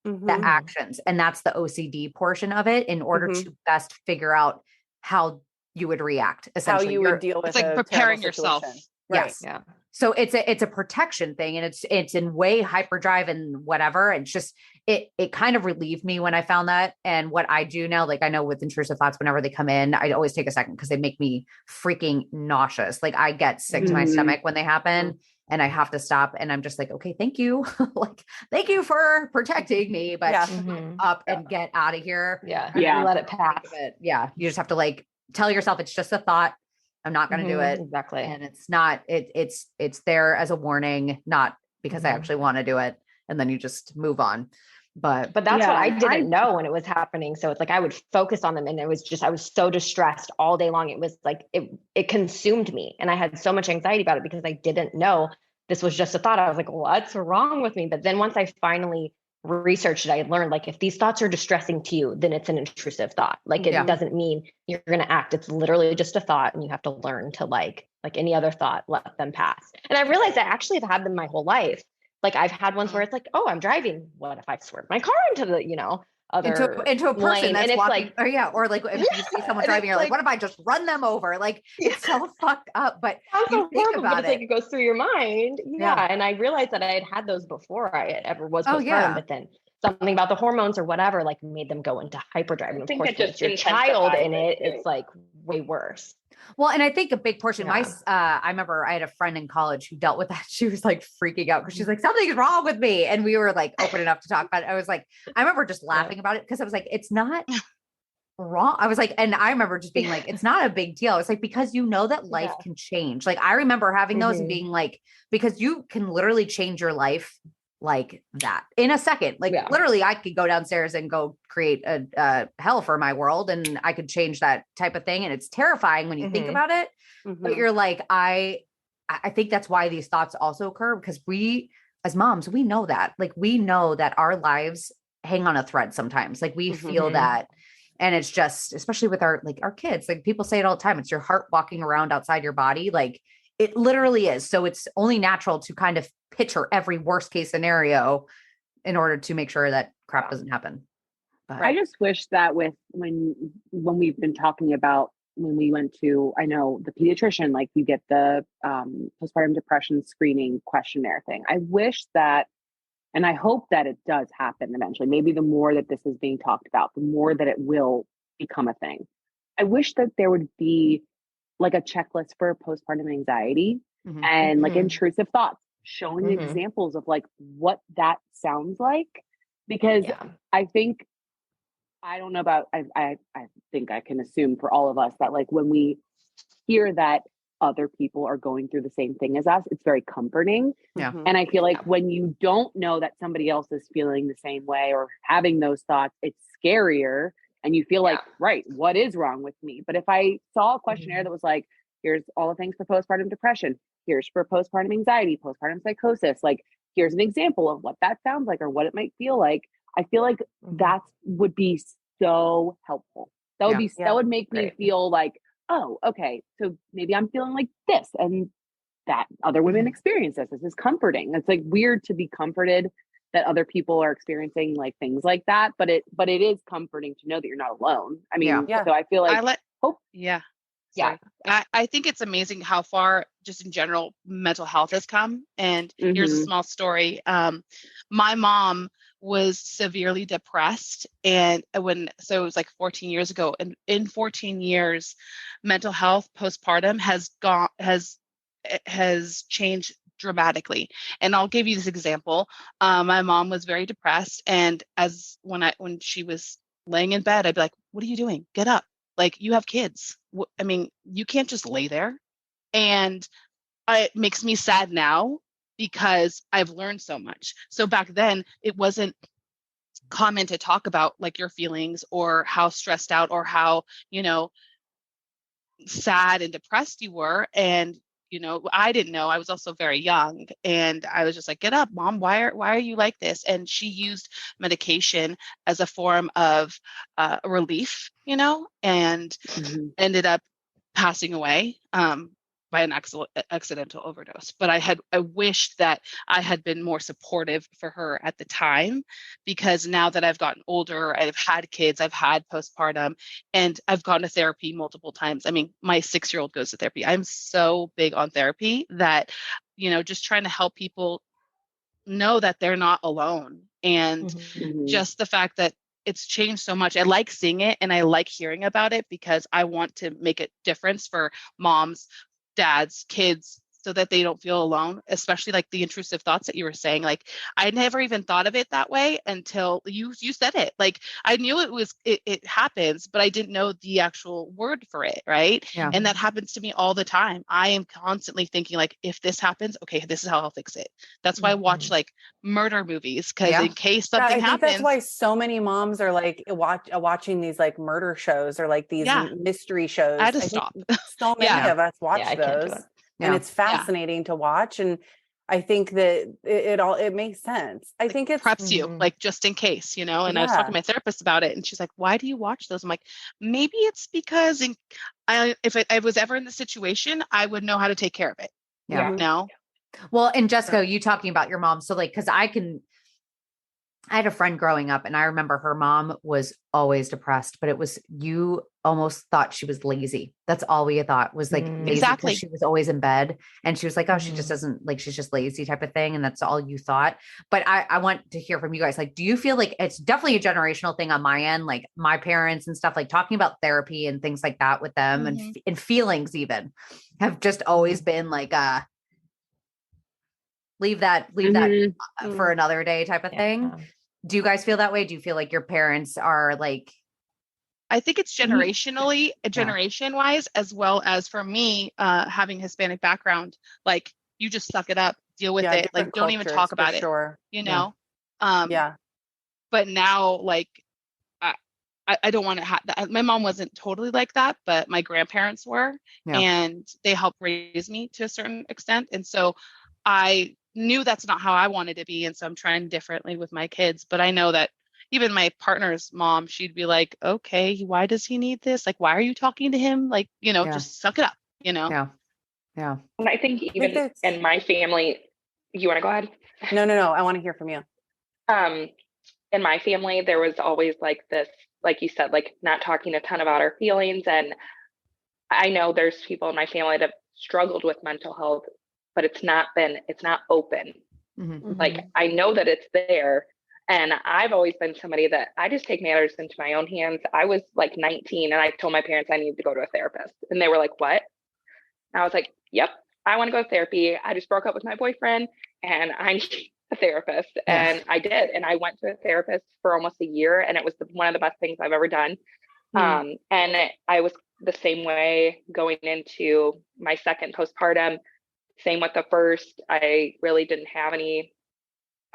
the actions. And that's the OCD portion of it, in order to best figure out how you would react. Essentially, how you would deal with it's like preparing yourself. Right. Yes. Yeah. So it's a protection thing, and it's in way hyperdrive and whatever. And it's just, it kind of relieved me when I found that. And what I do now, like I know with intrusive thoughts, whenever they come in, I always take a second, because they make me freaking nauseous. Like I get sick to my stomach when they happen, and I have to stop. And I'm just like, okay, thank you. Like, thank you for protecting me, but up and get out of here. Yeah. Let it pass. Yeah. You just have to like tell yourself it's just a thought. I'm not going to do it. Exactly. And it's not, it's there as a warning, not because I actually want to do it. And then you just move on. But that's what I didn't know when it was happening. So it's like, I would focus on them, and I was so distressed all day long. It was like, it consumed me, and I had so much anxiety about it, because I didn't know this was just a thought. I was like, what's wrong with me? But then once I finally researched it, I learned, like, if these thoughts are distressing to you, then it's an intrusive thought. Like, it doesn't mean you're going to act. It's literally just a thought, and you have to learn to like any other thought, let them pass. And I realized I actually have had them my whole life. Like, I've had ones where it's like, oh, I'm driving. What if I swerve my car into the, other into a person lane? that's and walking, or like if you see someone driving, you're like, what if I just run them over? Like, it's so fucked up, but you think about it. Like, it goes through your mind. Yeah. And I realized that I had those before I ever was postpartum, but then something about the hormones or whatever, like, made them go into hyperdrive. And of course, with your child in it, it's like way worse. Well, and I think a big portion, I remember I had a friend in college who dealt with that. She was like freaking out, because she's like, something's wrong with me. And we were like open enough to talk about it. I was like, I remember just laughing about it, because I was like, it's not wrong. I was like, and I remember just being like, it's not a big deal. It's like, because you know that life can change. Like, I remember having those and being like, because you can literally change your life like that in a second. Like literally I could go downstairs and go create a hell for my world, and I could change that type of thing. And it's terrifying when you think about it, but you're like, I think that's why these thoughts also occur, because we as moms, we know that, like, we know that our lives hang on a thread sometimes. Like, we feel that. And it's just, especially with our kids, like, people say it all the time, it's your heart walking around outside your body. Like, it literally is. So it's only natural to kind of picture every worst case scenario in order to make sure that crap doesn't happen. But I just wish that when we've been talking about, when we went to, I know the pediatrician, like, you get the postpartum depression screening questionnaire thing. I wish that, and I hope that it does happen eventually. Maybe the more that this is being talked about, the more that it will become a thing. I wish that there would be like a checklist for postpartum anxiety and like intrusive thoughts, showing examples of like what that sounds like. Because I think, I don't know about, I think I can assume for all of us that, like, when we hear that other people are going through the same thing as us, it's very comforting. And I feel like when you don't know that somebody else is feeling the same way or having those thoughts, it's scarier. And you feel like, right, what is wrong with me? But if I saw a questionnaire that was like, here's all the things for postpartum depression, here's for postpartum anxiety, postpartum psychosis, like, here's an example of what that sounds like or what it might feel like. I feel like that would be so helpful. That would that would make me feel like, oh, okay, so maybe I'm feeling like this, and that other women experience this. This is comforting. It's like weird to be comforted that other people are experiencing like things like that, but it is comforting to know that you're not alone. I mean, so I feel like hope. Yeah. I think it's amazing how far just in general mental health has come. And here's a small story. My mom was severely depressed, and it was like 14 years ago, and in 14 years mental health postpartum has changed dramatically. And I'll give you this example. My mom was very depressed, and when she was laying in bed, I'd be like, what are you doing? Get up. Like, you have kids. I mean, you can't just lay there. And it makes me sad now because I've learned so much. So back then it wasn't common to talk about like your feelings or how stressed out or how, sad and depressed you were. And I didn't know. I was also very young, and I was just like, get up, Mom. Why are you like this? And she used medication as a form of relief, and ended up passing away by an accidental overdose. But I wished that I had been more supportive for her at the time, because now that I've gotten older, I've had kids, I've had postpartum, and I've gone to therapy multiple times. I mean, my 6-year-old goes to therapy. I'm so big on therapy that, just trying to help people know that they're not alone. And just the fact that it's changed so much. I like seeing it and I like hearing about it, because I want to make a difference for moms, dads, kids, so that they don't feel alone, especially like the intrusive thoughts that you were saying. Like, I never even thought of it that way until you said it. Like, I knew it happens, but I didn't know the actual word for it. Right. Yeah. And that happens to me all the time. I am constantly thinking like, if this happens, okay, this is how I'll fix it. That's why I watch like murder movies, because in case something happens. That's why so many moms are like watching these like murder shows or like these mystery shows. I had to stop. So many of us watch those. And it's fascinating to watch. And I think that it makes sense. I think it preps you like just in case, and I was talking to my therapist about it, and she's like, why do you watch those? I'm like, maybe it's because if I was ever in the situation, I would know how to take care of it. Yeah. No. Well, and Jessica, you talking about your mom. So like, cause I had a friend growing up, and I remember her mom was always depressed, but you almost thought she was lazy. That's all we had thought was like lazy. Exactly. She was always in bed, and she was like, oh, she just doesn't like, she's just lazy type of thing. And that's all you thought. But I want to hear from you guys. Like, do you feel like it's definitely a generational thing on my end? Like my parents and stuff, like talking about therapy and things like that with them and feelings even have just always been like, leave that for another day type of thing. Do you guys feel that way? Do you feel like your parents are like? I think it's generation wise, as well as for me, having Hispanic background, like you just suck it up, deal with it. Like, don't even talk about it, but now, like, I don't want to have that. My mom wasn't totally like that, but my grandparents were, and they helped raise me to a certain extent. And so I knew that's not how I wanted to be. And so I'm trying differently with my kids. But I know that even my partner's mom, she'd be like, okay, why does he need this? Like, why are you talking to him? Like, just suck it up, Yeah. And I think even in my family, you want to go ahead? No. I want to hear from you. In my family, there was always like this, like you said, like not talking a ton about our feelings. And I know there's people in my family that have struggled with mental health, but it's not open. Like, I know that it's there. And I've always been somebody that I just take matters into my own hands. I was like 19 and I told my parents I needed to go to a therapist. And they were like, what? And I was like, yep, I want to go to therapy. I just broke up with my boyfriend and I need a therapist. And I did. And I went to a therapist for almost a year. And it was one of the best things I've ever done. And I was the same way going into my second postpartum. Same with the first. I really didn't have any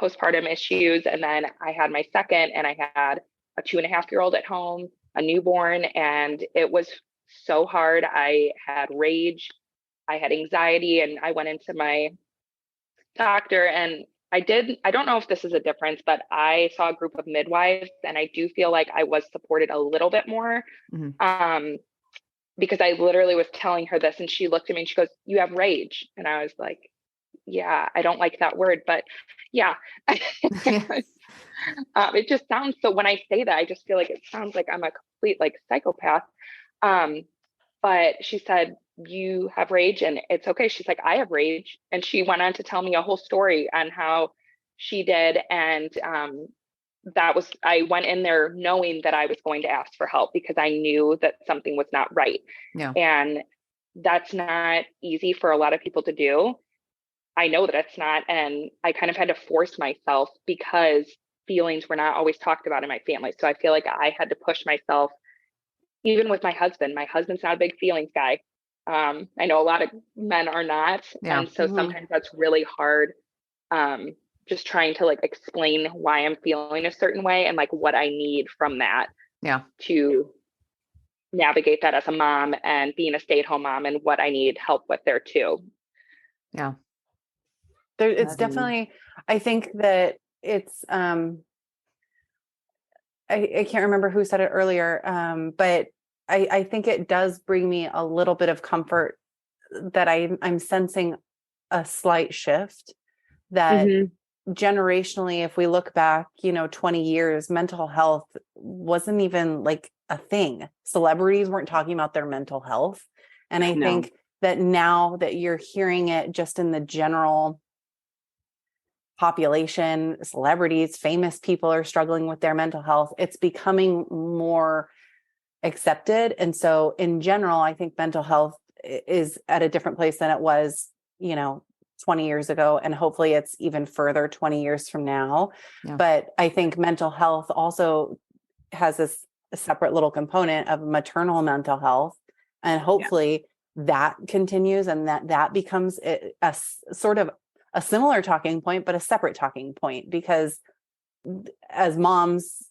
postpartum issues. And then I had my second, and I had a 2.5-year-old at home, a newborn, and it was so hard. I had rage, I had anxiety, and I went into my doctor, and I don't know if this is a difference, but I saw a group of midwives and I do feel like I was supported a little bit more. Because I literally was telling her this and she looked at me and she goes, "You have rage." And I was like, yeah, I don't like that word, but yeah. It just sounds, so when I say that, I just feel like it sounds like I'm a complete like psychopath. But she said, "You have rage and it's okay." She's like, "I have rage." And she went on to tell me a whole story on how she did. And I went in there knowing that I was going to ask for help because I knew that something was not right. Yeah. And that's not easy for a lot of people to do. I know that it's not. And I kind of had to force myself because feelings were not always talked about in my family. So I feel like I had to push myself, even with my husband. My husband's not a big feelings guy. I know a lot of men are not. Yeah. And so sometimes that's really hard. Just trying to like explain why I'm feeling a certain way and like what I need from that to navigate that as a mom and being a stay-at-home mom and what I need help with there too. Yeah. It's definitely, I think that it's, I can't remember who said it earlier, but I think it does bring me a little bit of comfort that I'm sensing a slight shift that generationally, if we look back, 20 years, mental health wasn't even like a thing. Celebrities weren't talking about their mental health. And I think that now that you're hearing it just in the general population, celebrities, famous people are struggling with their mental health, it's becoming more accepted. And so in general, I think mental health is at a different place than it was, 20 years ago. And hopefully it's even further 20 years from now. Yeah. But I think mental health also has a separate little component of maternal mental health. And hopefully that continues and that becomes a sort of a similar talking point, but a separate talking point, because as moms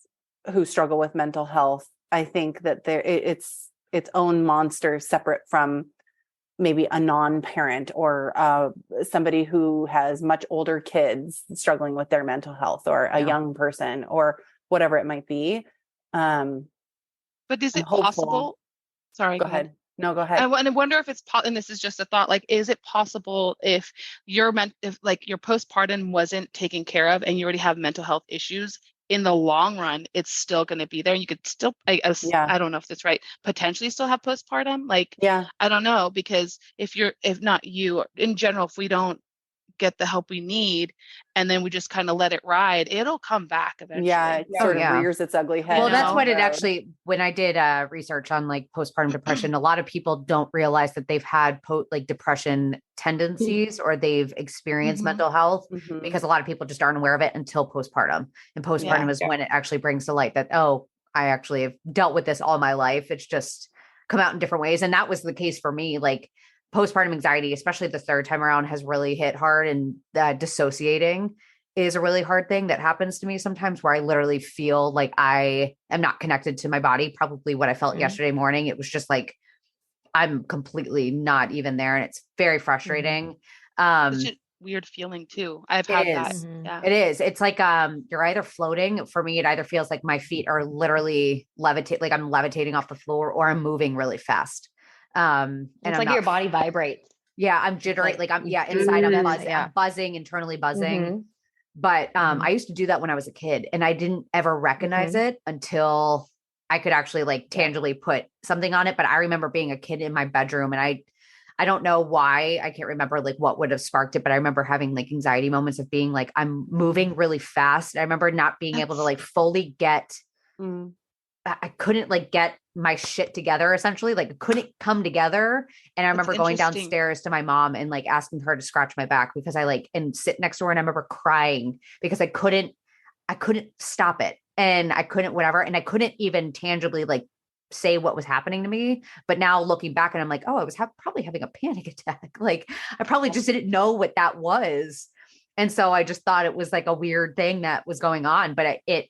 who struggle with mental health, I think that it's its own monster separate from maybe a non-parent or somebody who has much older kids struggling with their mental health, or a young person, or whatever it might be. But is it possible? Sorry, go ahead. No, go ahead. I wonder if it's and this is just a thought, like, is it possible if your postpartum wasn't taken care of and you already have mental health issues, in the long run, it's still going to be there. And you could still, I don't know if that's right, potentially still have postpartum. Like, I don't know, because if not you, in general, if we don't get the help we need and then we just kind of let it ride, it'll come back eventually. Yeah, it sort of rears its ugly head. Well, that's what it actually, when I did research on like postpartum depression, a lot of people don't realize that they've had depression tendencies or they've experienced mental health, because a lot of people just aren't aware of it until postpartum. And postpartum is when it actually brings to light that, oh, I actually have dealt with this all my life. It's just come out in different ways. And that was the case for me. Like, postpartum anxiety, especially the third time around, has really hit hard, and dissociating is a really hard thing that happens to me sometimes, where I literally feel like I am not connected to my body. Probably what I felt yesterday morning. It was just like, I'm completely not even there. And it's very frustrating. Such a weird feeling too. I've had that. Yeah. It is. It's like, you're either floating. For me, it either feels like my feet are literally like I'm levitating off the floor, or I'm moving really fast. And it's like your body vibrates. Yeah, I'm jittery. Like I'm inside I'm buzzing, internally buzzing. But I used to do that when I was a kid, and I didn't ever recognize it until I could actually like tangibly put something on it. But I remember being a kid in my bedroom, and I don't know why, I can't remember like what would have sparked it, but I remember having like anxiety moments of being like, I'm moving really fast. I remember not being able to like fully get I couldn't like get my shit together, essentially. Like, it couldn't come togetn't. And I remember going downstairs to my mom and like asking her to scratch my back, because and sit next to her. And I remember crying because I couldn't stop it. And I couldn't whatever. And I couldn't even tangibly like say what was happening to me. But now looking back, and I'm like, oh, I was probably having a panic attack. Like, I probably just didn't know what that was. And so I just thought it was like a weird thing that was going on, but it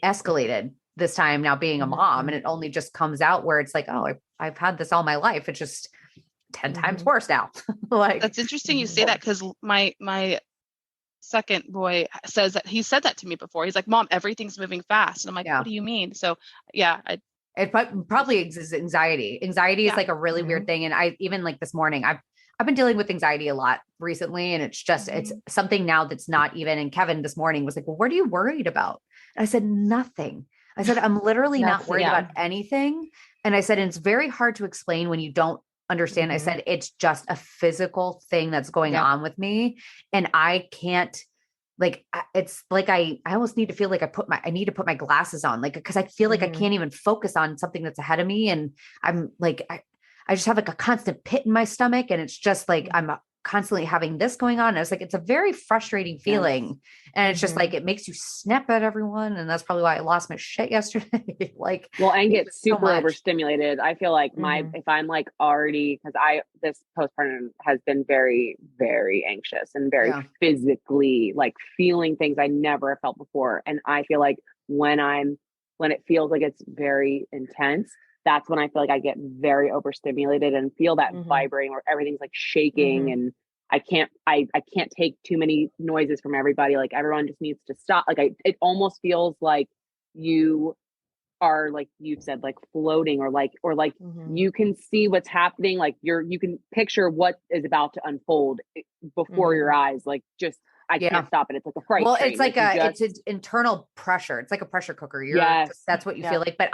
escalated this time, now being a mom. And it only just comes out where it's like, oh, I've had this all my life. It's just 10 times worse now. Like, that's interesting you say that, because my second boy says that he said that to me before. He's like, Mom, everything's moving fast. And I'm like, what do you mean? So yeah, it probably exists anxiety. Anxiety is like a really weird thing. And I even like this morning, I've been dealing with anxiety a lot recently. And it's just, it's something now that's not even, and Kevin this morning was like, well, what are you worried about? And I said, nothing. I said, I'm literally not worried about anything. And I said, and it's very hard to explain when you don't understand. I said, it's just a physical thing that's going on with me. And I can't, like, it's like, I almost need to feel like I need to put my glasses on, like, cause I feel like I can't even focus on something that's ahead of me. And I'm like, I just have like a constant pit in my stomach. And it's just like, I'm constantly having this going on. And I was like, it's a very frustrating feeling. And it's just like, it makes you snap at everyone. And that's probably why I lost my shit yesterday. Like, well, and get super overstimulated. I feel like if I'm like already, cause this postpartum has been very, very anxious and very physically like feeling things I never felt before. And I feel like when it feels like it's very intense, that's when I feel like I get very overstimulated and feel that vibrating where everything's like shaking and I can't take too many noises from everybody. Like everyone just needs to stop. Like it almost feels like you are, like you said, like floating or like you can see what's happening. Like you can picture what is about to unfold before your eyes. Like just, I can't stop it. It's like a freight train. It's like it's an internal pressure. It's like a pressure cooker. That's what you feel like. But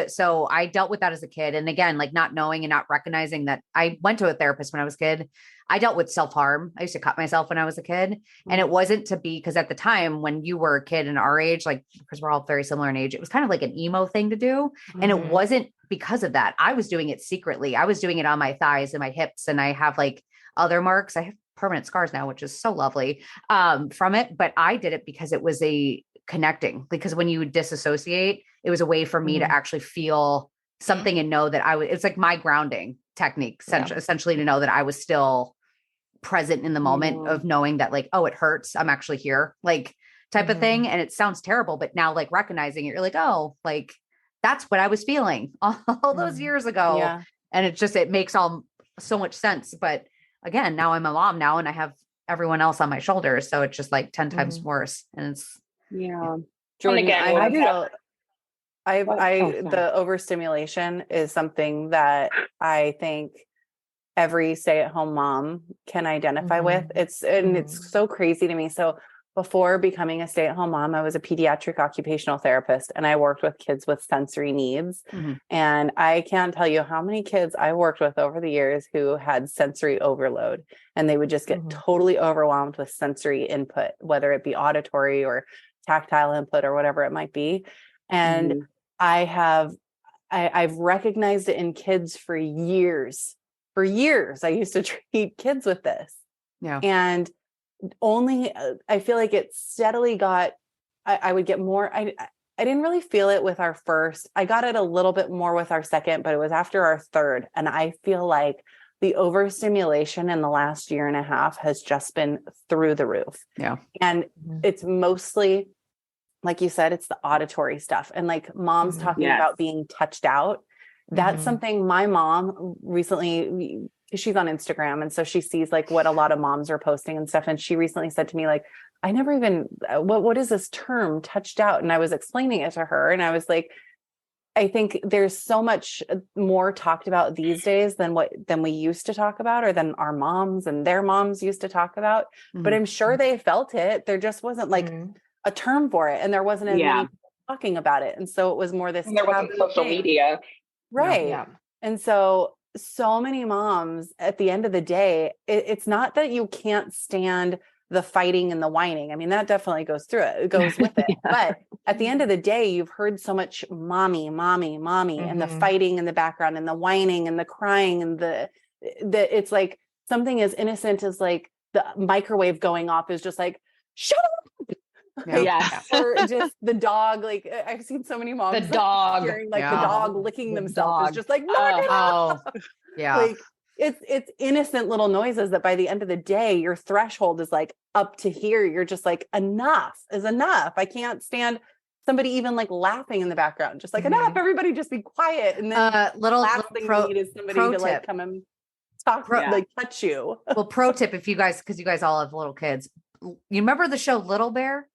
so I dealt with that as a kid. And again, like not knowing and not recognizing that I went to a therapist when I was a kid. I dealt with self-harm. I used to cut myself when I was a kid. And it wasn't to be, because at the time when you were a kid in our age, like, because we're all very similar in age, it was kind of like an emo thing to do. And it wasn't because of that. I was doing it secretly. I was doing it on my thighs and my hips. And I have like other marks. I have permanent scars now, which is so lovely from it. But I did it because it was a connecting, because when you disassociate, it was a way for me to actually feel something and know that it's like my grounding technique, essentially to know that I was still present in the moment of knowing that like, oh, it hurts. I'm actually here, like type of thing. And it sounds terrible, but now like recognizing it, you're like, oh, like that's what I was feeling all those years ago. Yeah. And it makes so much sense. But again, now I'm a mom now and I have everyone else on my shoulders. So it's just like 10 times worse. And it's, Jordan, the overstimulation is something that I think every stay-at-home mom can identify with. It's so crazy to me. So before becoming a stay-at-home mom, I was a pediatric occupational therapist and I worked with kids with sensory needs. And I can't tell you how many kids I worked with over the years who had sensory overload, and they would just get totally overwhelmed with sensory input, whether it be auditory or tactile input or whatever it might be. And I've recognized it in kids for years. For years, I used to treat kids with this. Yeah. And only, I feel like it steadily got, I would get more, I didn't really feel it with our first. I got it a little bit more with our second, but it was after our third. And I feel like the overstimulation in the last year and a half has just been through the roof. Yeah. And it's mostly, like you said, it's the auditory stuff. And like mom's talking about being touched out. That's something my mom recently, she's on Instagram. And so she sees like what a lot of moms are posting and stuff. And she recently said to me, like, I never even, what is this term touched out? And I was explaining it to her. And I was like, I think there's so much more talked about these days than we used to talk about, or than our moms and their moms used to talk about. But I'm sure they felt it. There just wasn't like a term for it. And there wasn't as many people talking about it. And so it was more this. And there wasn't social media. Right. Yeah. And so many moms at the end of the day, it's not that you can't stand the fighting and the whining. I mean, that definitely goes with it. But at the end of the day, you've heard so much mommy, and the fighting in the background and the whining and the crying and the it's like something as innocent as like the microwave going off is just like, shut up. Or just the dog. Like I've seen so many moms the dog hearing like the dog licking themselves is just like like it's innocent little noises that by the end of the day your threshold is like up to here. You're just like, enough is enough. I can't stand somebody even like laughing in the background, just like enough, everybody just be quiet. And then last thing you need is somebody to like come and talk, like touch you. Well, pro tip, if you guys, because you guys all have little kids, You remember the show Little Bear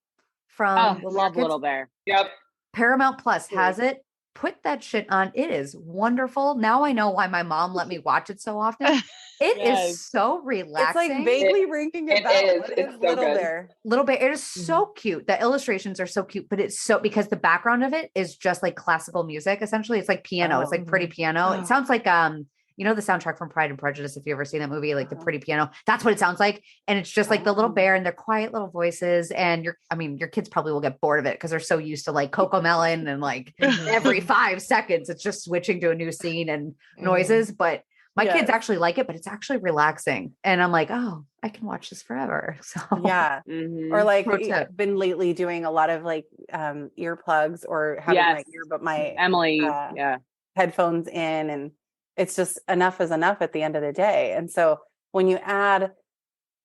from love Little Bear. Yep. Paramount Plus has it. Put that shit on. It is wonderful. Now I know why my mom let me watch it so often. It is so relaxing. It's like vaguely ringing a bell. It's so Little good. Bear. Little Bear. It is so cute. The illustrations are so cute, but it's so because the background of it is just like classical music. Essentially, it's like piano. It's like pretty piano. It sounds like you know the soundtrack from Pride and Prejudice. If you ever seen that movie, like the pretty piano, that's what it sounds like. And it's just like the little bear and their quiet little voices. And your kids probably will get bored of it because they're so used to like Coco Melon and like every 5 seconds it's just switching to a new scene and noises. But my kids actually like it, but it's actually relaxing. And I'm like, oh, I can watch this forever. So yeah. Or like I've been lately doing a lot of like earplugs or having my Emily headphones in, and it's just enough is enough at the end of the day. And so when you add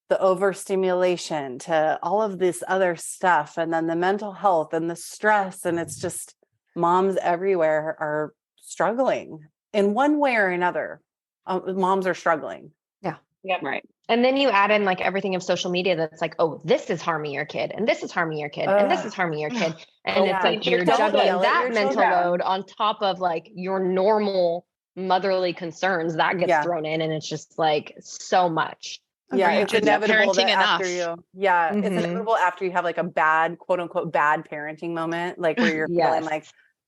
the overstimulation to all of this other stuff, and then the mental health and the stress, and it's just moms everywhere are struggling in one way or another. Moms are struggling. Yep. Right. And then you add in like everything of social media that's like, oh, this is harming your kid, and this is harming your kid, and this is harming your kid. And it's like you're juggling that mental load on top of like your normal motherly concerns that gets thrown in, and it's just like so much. Yeah, it's inevitable that enough. after you it's inevitable after you have like a bad, quote unquote, bad parenting moment, like where you're feeling like,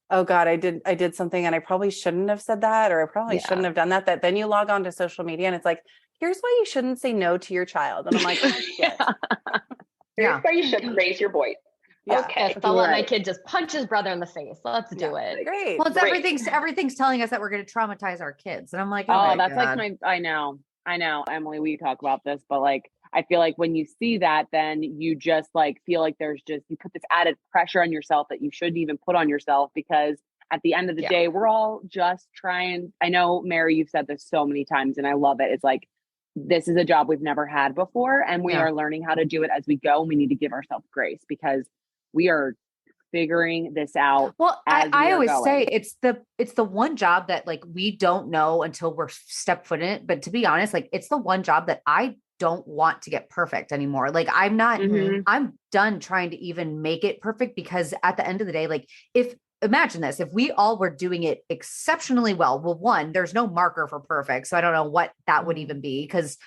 oh God, I did something and I probably shouldn't have said that, or I probably shouldn't have done that. That then you log on to social media and it's like, here's why you shouldn't say no to your child. And I'm like, oh, shit. Here's why you should raise your voice. Yeah. Okay, so I'll let my kid just punch his brother in the face. Let's do it. Great. Well, it's everything's telling us that we're going to traumatize our kids. And I'm like, that's like I know, Emily, we talk about this, but like, I feel like when you see that, then you just like feel like you put this added pressure on yourself that you shouldn't even put on yourself, because at the end of the day, we're all just trying. I know, Mary, you've said this so many times and I love it. It's like, this is a job we've never had before, and we are learning how to do it as we go. And we need to give ourselves grace because we are figuring this out. Well, I always say it's the one job that like we don't know until we're step foot in it. But to be honest, like it's the one job that I don't want to get perfect anymore. Like I'm not, I'm done trying to even make it perfect, because at the end of the day, like imagine this, if we all were doing it exceptionally well, one, there's no marker for perfect. So I don't know what that would even be, because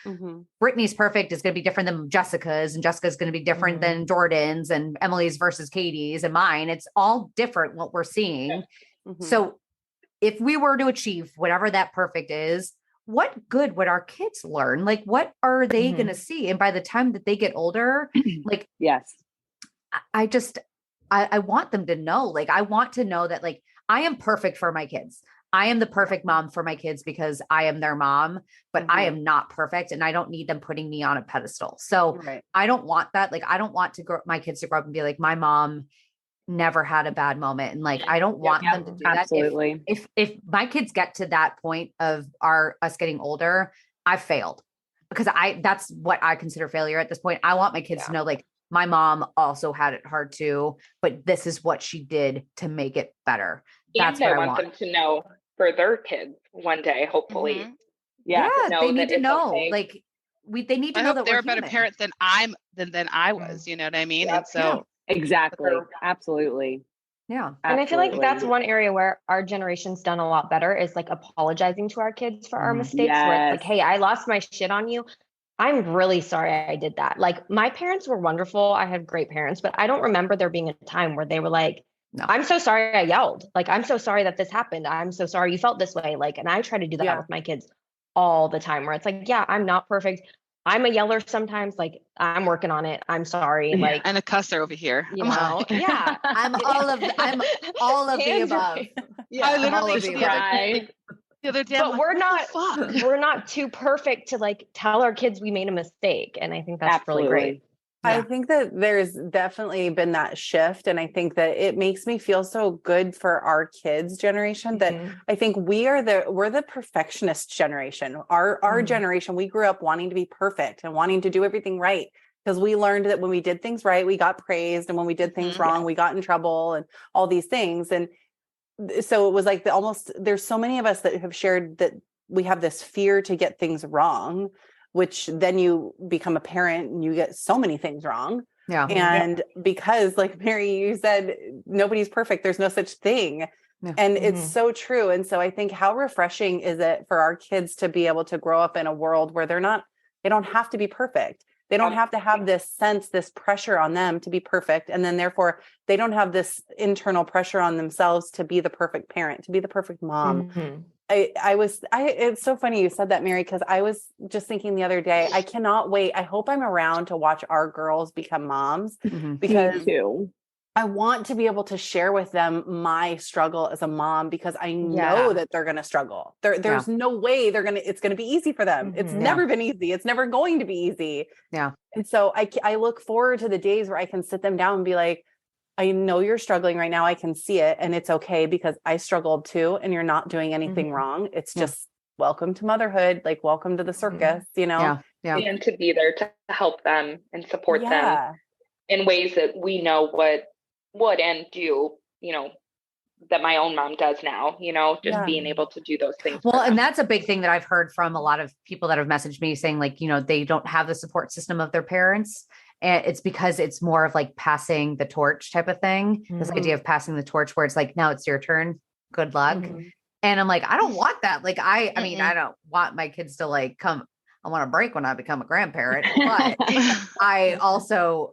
Brittany's perfect is going to be different than Jessica's, and Jessica's going to be different than Jordan's, and Emily's versus Katie's and mine. It's all different what we're seeing. So if we were to achieve whatever that perfect is, what good would our kids learn? Like, what are they going to see? And by the time that they get older, like, I want them to know, like, I want to know that, like, I am perfect for my kids. I am the perfect mom for my kids because I am their mom, but I am not perfect, and I don't need them putting me on a pedestal. So I don't want that. Like, I don't want my kids to grow up and be like, my mom never had a bad moment. And like, I don't want them to do that. If my kids get to that point of us getting older, I've failed, because that's what I consider failure at this point. I want my kids to know, like, my mom also had it hard too, but this is what she did to make it better. That's and what I want them to know for their kids one day, hopefully. They need to know. Okay. Like they need to know that they're we're a better parent than I was. You know what I mean? And so exactly, absolutely. Yeah. And I feel like that's one area where our generation's done a lot better, is like apologizing to our kids for our mistakes. Where it's like, hey, I lost my shit on you. I'm really sorry I did that. Like, my parents were wonderful. I had great parents, but I don't remember there being a time where they were like, I'm so sorry I yelled. Like, I'm so sorry that this happened. I'm so sorry you felt this way. Like, and I try to do that with my kids all the time, where it's like, I'm not perfect. I'm a yeller sometimes. Like, I'm working on it. I'm sorry. Like, and a cusser over here. You know, I'm all of the above. I literally cry. The other day, but we're not too perfect to like tell our kids we made a mistake. And I think that's really great. I think that there's definitely been that shift. And I think that it makes me feel so good for our kids' generation that I think we're the perfectionist generation. Our generation, we grew up wanting to be perfect and wanting to do everything right, because we learned that when we did things right, we got praised. And when we did things wrong, we got in trouble and all these things. And so it was like there's so many of us that have shared that we have this fear to get things wrong. which then you become a parent and you get so many things wrong. Yeah. And because, like Mary, you said, nobody's perfect. There's no such thing. Yeah. And it's so true. And so I think, how refreshing is it for our kids to be able to grow up in a world where they don't have to be perfect. They don't have to have this pressure on them to be perfect. And then therefore they don't have this internal pressure on themselves to be the perfect parent, to be the perfect mom. It's so funny you said that, Mary, because I was just thinking the other day, I cannot wait. I hope I'm around to watch our girls become moms, because Me too. I want to be able to share with them my struggle as a mom, because I know that they're going to struggle. There's no way it's going to be easy for them. It's never been easy. It's never going to be easy. Yeah. And so I look forward to the days where I can sit them down and be like, I know you're struggling right now. I can see it, and it's okay, because I struggled too, and you're not doing anything wrong. It's just welcome to motherhood. Like, welcome to the circus, you know? Yeah. And to be there to help them and support them in ways that we know would and do, you know, that my own mom does now, you know, just being able to do those things. Well, and that's a big thing that I've heard from a lot of people that have messaged me saying, like, you know, they don't have the support system of their parents. And it's because it's more of like passing the torch type of thing. This idea of passing the torch, where it's like, now it's your turn. Good luck. And I'm like, I don't want that. Like, I mean, I don't want my kids to like I want to break when I become a grandparent, but I also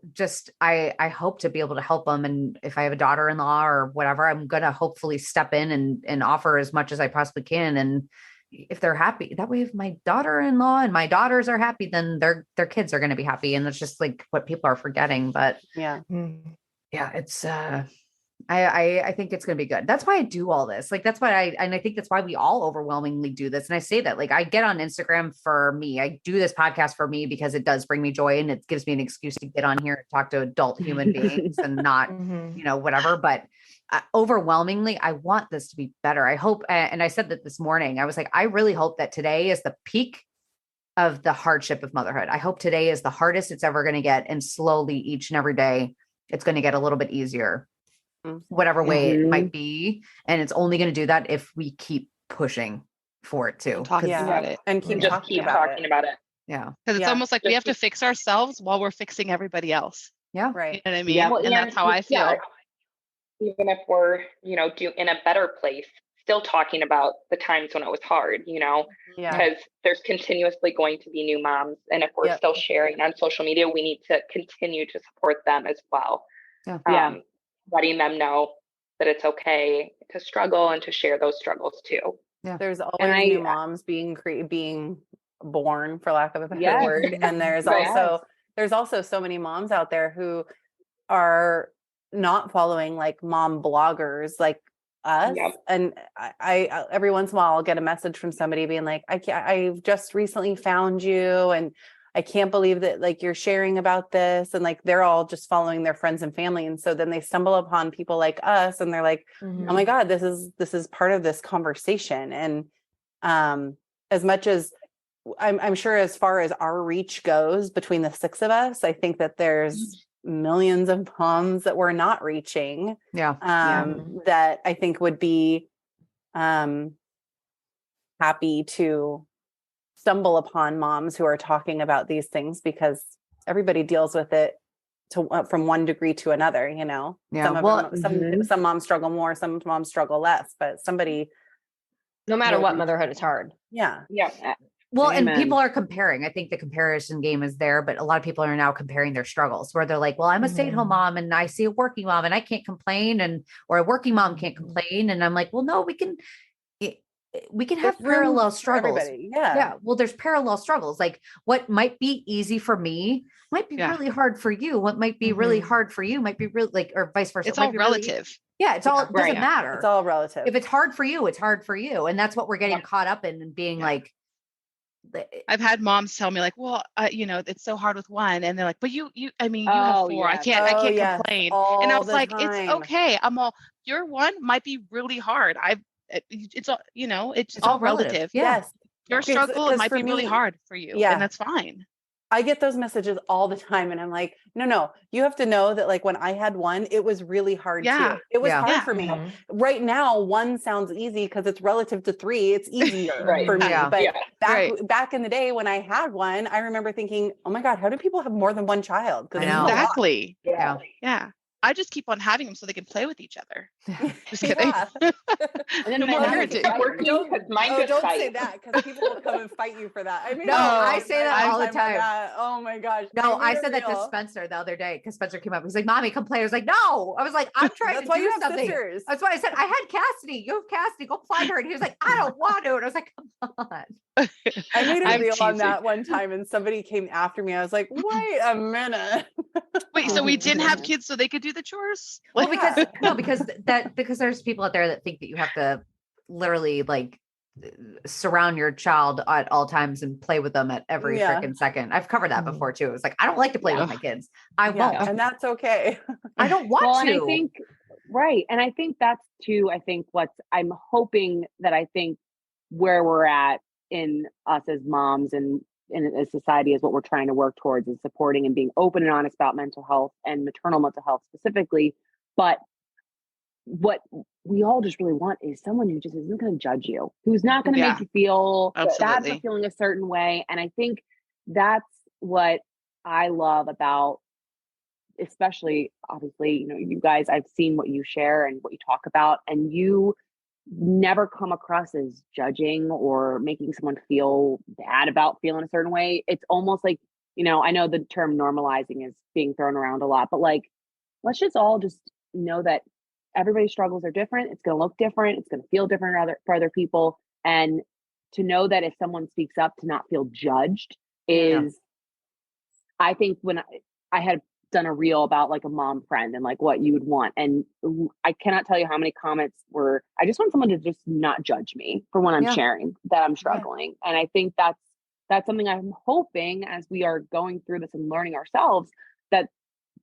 I hope to be able to help them. And if I have a daughter-in-law or whatever, I'm going to hopefully step in and offer as much as I possibly can. And if they're happy, that way, if my daughter-in-law and my daughters are happy, then their kids are going to be happy. And that's just like what people are forgetting. But it's, I think it's going to be good. That's why I do all this. Like, that's why I think that's why we all overwhelmingly do this. And I say that, like, I get on Instagram for me. I do this podcast for me because it does bring me joy, and it gives me an excuse to get on here and talk to adult human beings and not, you know, whatever. But overwhelmingly, I want this to be better. I hope. And I said that this morning, I was like, I really hope that today is the peak of the hardship of motherhood. I hope today is the hardest it's ever going to get. And slowly, each and every day, it's going to get a little bit easier, whatever way it might be. And it's only going to do that if we keep pushing for it too. Talking about it. And keep talking about it. Yeah. Because it's almost like we have to fix ourselves while we're fixing everybody else. Yeah. Right. You know what I mean? Yeah. And that's how I feel. Even if we're, you know, in a better place, still talking about the times when it was hard, you know, because there's continuously going to be new moms. And if we're still sharing on social media, we need to continue to support them as well. Letting them know that it's okay to struggle and to share those struggles too. Yeah. There's always new moms being born, for lack of a better word. And there's also so many moms out there who are not following like mom bloggers like us. And I every once in a while I'll get a message from somebody being like, I've just recently found you, and I can't believe that like you're sharing about this. And like, they're all just following their friends and family. And so then they stumble upon people like us, and they're like, oh my God, this is part of this conversation. And as much as I'm sure, as far as our reach goes between the six of us, I think that there's millions of moms that we're not reaching. That I think would be happy to stumble upon moms who are talking about these things, because everybody deals with it from one degree to another, you know. Some moms struggle more, some moms struggle less, but somebody, no matter what, motherhood is hard. Well, and people are comparing. I think the comparison game is there, but a lot of people are now comparing their struggles, where they're like, well, I'm a stay-at-home mom and I see a working mom and I can't complain, or a working mom can't complain. And I'm like, well, no, we can have parallel struggles. Well, there's parallel struggles. Like, what might be easy for me might be really hard for you. What might be really hard for you might be really, like, or vice versa. It's all relative. It doesn't matter. It's all relative. If it's hard for you, it's hard for you. And that's what we're getting caught up in, and being like, I've had moms tell me like, well, you know, it's so hard with one. And they're like, but you have four. I can't complain. And I was like, it's okay. Your one might be really hard. It's all, you know, it's all relative. Yes. Your struggle might be really hard for you. And that's fine. I get those messages all the time. And I'm like, no, you have to know that like when I had one, it was really hard Yeah. too. It was Yeah. hard for me. Mhm. Right now, one sounds easy because it's relative to 3. It's easier Right. for me. Yeah. But Right. back in the day when I had one, I remember thinking, oh my God, how do people have more than one child? I Because know. Exactly. Yeah. Yeah. I just keep on having them so they can play with each other. Just kidding. Yeah. And then No more mine parenting. fight. Working because mine just don't fight. say that because people will come and fight you for that. I mean, No, I say that all the time. Oh my gosh. No, I I said that to real. Spencer the other day because Spencer came up. He's like, "Mommy, come play." I was like, "No." I was like, "I'm trying That's to why do you have something." sisters. That's why I said I had Cassidy. You have Cassidy. Go find her. And he was like, "I don't want to." And I was like, "Come on." I made a I'm reel on teasing. that one time and somebody came after me. I was like, wait a minute. Wait, so we didn't have kids so they could do the chores? Well, because Yeah. no, because there's people out there that think that you have to literally like surround your child at all times and play with them at every Yeah. freaking second. I've covered that Mhm. before too. It's like I don't like to play Yeah. with my kids. I Yeah, won't. and that's okay. I don't want Well, to. and I think, right. And I think that's too, I think I'm hoping that I think where we're at in us as moms and in a society is what we're trying to work towards is supporting and being open and honest about mental health and maternal mental health specifically. But what we all just really want is someone who just isn't going to judge you, who's not going to Yeah. make you feel bad for Absolutely. feeling a certain way. And I think that's what I love about, especially obviously, you know, you guys, I've seen what you share and what you talk about, and you never come across as judging or making someone feel bad about feeling a certain way. It's almost like, you know, I know the term normalizing is being thrown around a lot, but like, let's just all just know that everybody's struggles are different. It's going to look different. It's going to feel different for other people. And to know that if someone speaks up, to not feel judged is, I think when I had done a reel about like a mom friend and like what you would want. And I cannot tell you how many comments were, I just want someone to just not judge me for when I'm sharing that I'm struggling. And I think that's something I'm hoping as we are going through this and learning ourselves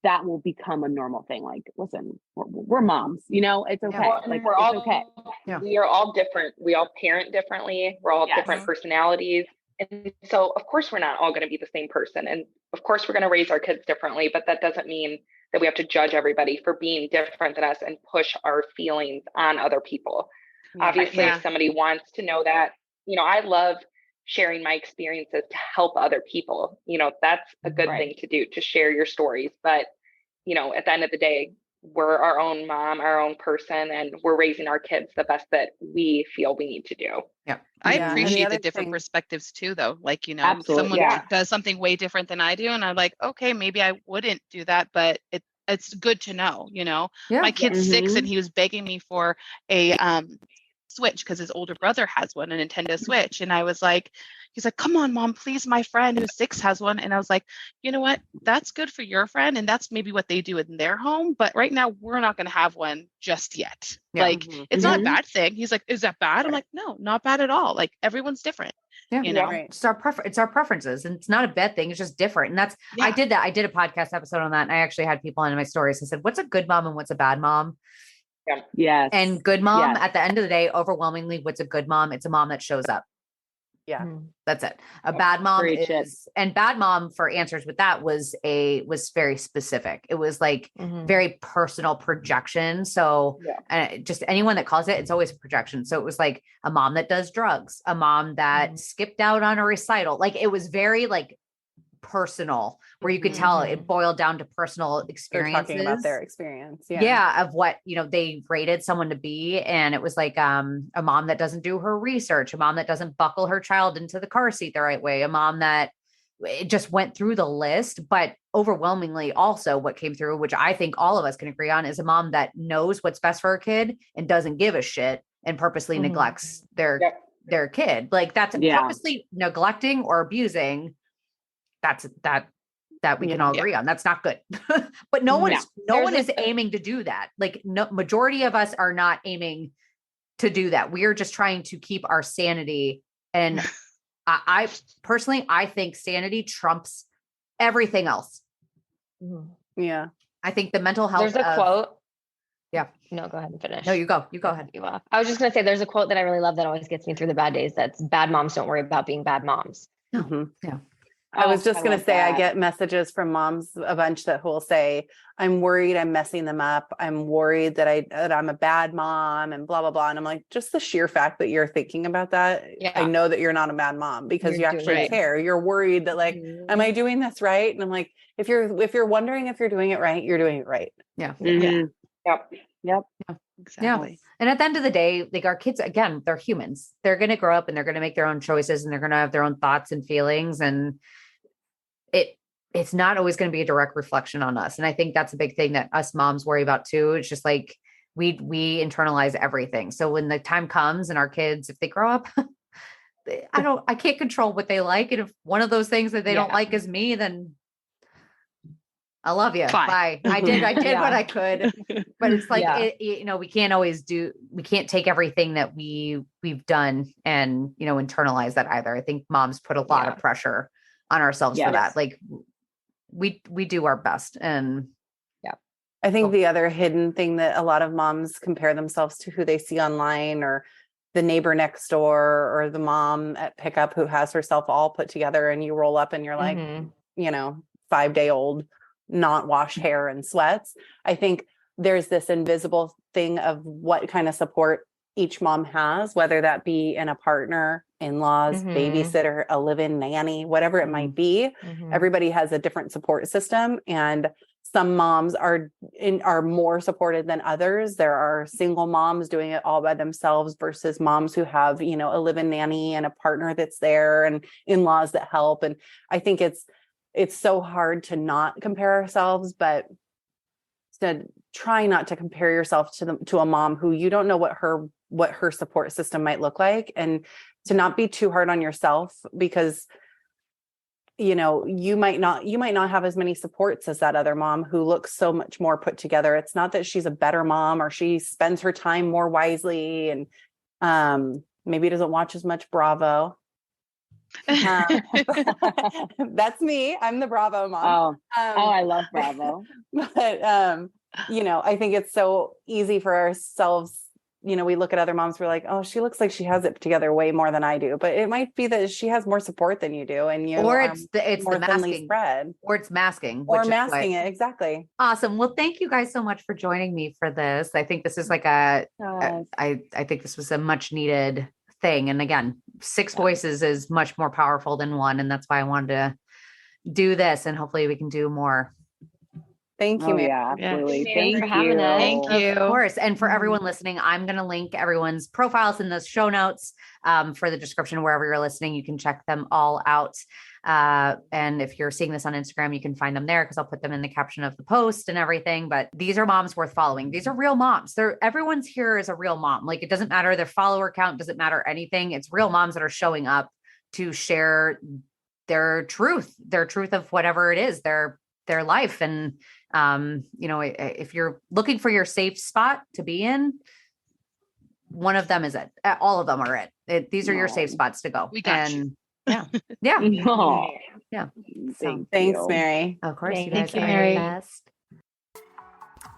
that will become a normal thing. Like, listen, we're moms, you know, it's okay. Well, Like, we're it's all okay. Yeah. We are all different. We all parent differently. We're all Yes. different personalities. And so of course we're not all going to be the same person. And of course we're going to raise our kids differently, but that doesn't mean that we have to judge everybody for being different than us and push our feelings on other people. Obviously, Yeah. if somebody wants to know that, you know, I love sharing my experiences to help other people. You know, that's a good Right. thing to do, to share your stories. But, you know, at the end of the day, we're our own mom, our own person, and we're raising our kids the best that we feel we need to do. Yeah. I Yeah, and the appreciate other the different thing- perspectives too, though. Like, you know, Absolutely. someone Yeah. does something way different than I do. And I'm like, okay, maybe I wouldn't do that, but it's good to know, you know. Yeah. My kid's 6 Mhm. and he was begging me for a Switch because his older brother has one, a Nintendo Switch. And I was like, he's like, come on, mom, please. My friend who's 6 has one. And I was like, you know what? That's good for your friend. And that's maybe what they do in their home. But right now, we're not going to have one just yet. Yeah. Like, Mhm. it's not a bad thing. He's like, is that bad? I'm like, no, not bad at all. Like, everyone's different. Yeah. You know? Right. It's our preferences, and it's not a bad thing. It's just different. And that's, I Yeah. did that. I did a podcast episode on that. And I actually had people in my stories and said, what's a good mom and what's a bad mom? Yes. And good mom, Yes. at the end of the day, overwhelmingly, what's a good mom? It's a mom that shows up. Yeah. That's it. A bad mom Preach it. is, and bad mom for answers with that was very specific. It was like very personal projection. So just anyone that calls it, it's always a projection. So it was like a mom that does drugs, a mom that skipped out on a recital. Like it was very like personal, where you could tell it boiled down to personal They're experiences. talking about their experience. Yeah, of what, you know, they rated someone to be. And it was like a mom that doesn't do her research, a mom that doesn't buckle her child into the car seat the right way, a mom that it just went through the list. But overwhelmingly also what came through, which I think all of us can agree on, is a mom that knows what's best for her kid and doesn't give a shit and purposely neglects their kid. Like that's purposely neglecting or abusing. That we can all agree on. That's not good. But no one is aiming to do that. Like no majority of us are not aiming to do that. We are just trying to keep our sanity. And I personally, I think sanity trumps everything else. Yeah. I think the mental health. There's a quote. Yeah. No, go ahead and finish. No, you go ahead. You laugh. I was just going to say, there's a quote that I really love that always gets me through the bad days. That's bad moms don't worry about being bad moms. Yeah. I was just going to love say, that. I get messages from moms a bunch that who will say, I'm worried I'm messing them up. I'm worried that I'm a bad mom and blah, blah, blah. And I'm like, just the sheer fact that you're thinking about that. Yeah. I know that you're not a bad mom because You're you actually doing it. care. You're worried that like, am I doing this right? And I'm like, if you're wondering if you're doing it right, you're doing it right. Yeah. Mhm. Yep. Exactly. And at the end of the day, like our kids, again, they're humans. They're going to grow up and they're going to make their own choices and they're going to have their own thoughts and feelings. And it's not always going to be a direct reflection on us. And I think that's a big thing that us moms worry about too. It's just like we internalize everything. So when the time comes and our kids, if they grow up, I can't control what they like. And if one of those things that they don't like is me, then I love you. Fine. Bye. I did Yeah. what I could, but it's like, Yeah. we can't take everything that we've done and, internalize that either. I think moms put a lot of pressure on ourselves for that. Like we do our best. And I think the other hidden thing that a lot of moms compare themselves to who they see online or the neighbor next door or the mom at pickup who has herself all put together, and you roll up and you're like, 5-day-old, not wash hair and sweats. I think there's this invisible thing of what kind of support each mom has, whether that be in a partner, in-laws, babysitter, a live-in nanny, whatever it might be. Everybody has a different support system, and some moms are more supported than others. There are single moms doing it all by themselves versus moms who have, a live-in nanny and a partner that's there and in-laws that help. And I think it's so hard to not compare ourselves, but to try not to compare yourself to a mom who you don't know what her support system might look like, and to not be too hard on yourself because you might not have as many supports as that other mom who looks so much more put together. It's not that she's a better mom or she spends her time more wisely and maybe doesn't watch as much Bravo. That's me. I'm the Bravo mom. I love Bravo. But I think it's so easy for ourselves. We look at other moms, we're like, oh, she looks like she has it together way more than I do. But it might be that she has more support than you do. And or it's more the thinly masking spread. or it's masking. Or masking it. Exactly. Awesome. Well, thank you guys so much for joining me for this. I think this is like I think this was a much needed thing. And again, 6 voices is much more powerful than one. And that's why I wanted to do this, and hopefully we can do more. Thank you, Mary. Yeah, absolutely. Yes. Thank For you. having us. Thank you. Of course. And for everyone listening, I'm going to link everyone's profiles in the show notes for the description, wherever you're listening. You can check them all out. And if you're seeing this on Instagram, you can find them there because I'll put them in the caption of the post and everything. But these are moms worth following. These are real moms. Everyone's here is a real mom. Like, it doesn't matter their follower count, doesn't matter anything. It's real moms that are showing up to share their truth of whatever it is, their life. And if you're looking for your safe spot to be in, one of them is it. All of them are it. These are your safe spots to go. We got you. Yeah. Oh, Yeah. Thanks, Mary. Of course. You Thank guys you, are Mary. the best.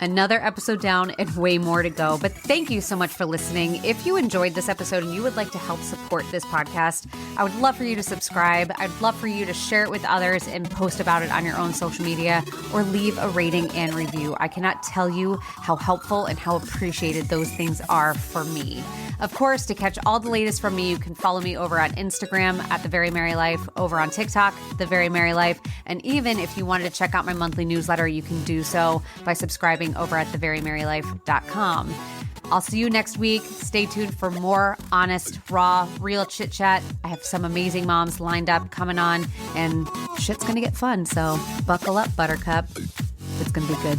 Another episode down and way more to go, but thank you so much for listening. If you enjoyed this episode and you would like to help support this podcast, I would love for you to subscribe. I'd love for you to share it with others and post about it on your own social media, or leave a rating and review. I cannot tell you how helpful and how appreciated those things are for me. Of course, to catch all the latest from me, you can follow me over on Instagram at The Very Merry Life, over on TikTok, The Very Merry Life. And even if you wanted to check out my monthly newsletter, you can do so by subscribing over at theverymerrylife.com. I'll see you next week. Stay tuned for more honest, raw, real chit chat. I have some amazing moms lined up coming on, and shit's going to get fun. So buckle up, Buttercup. It's going to be good.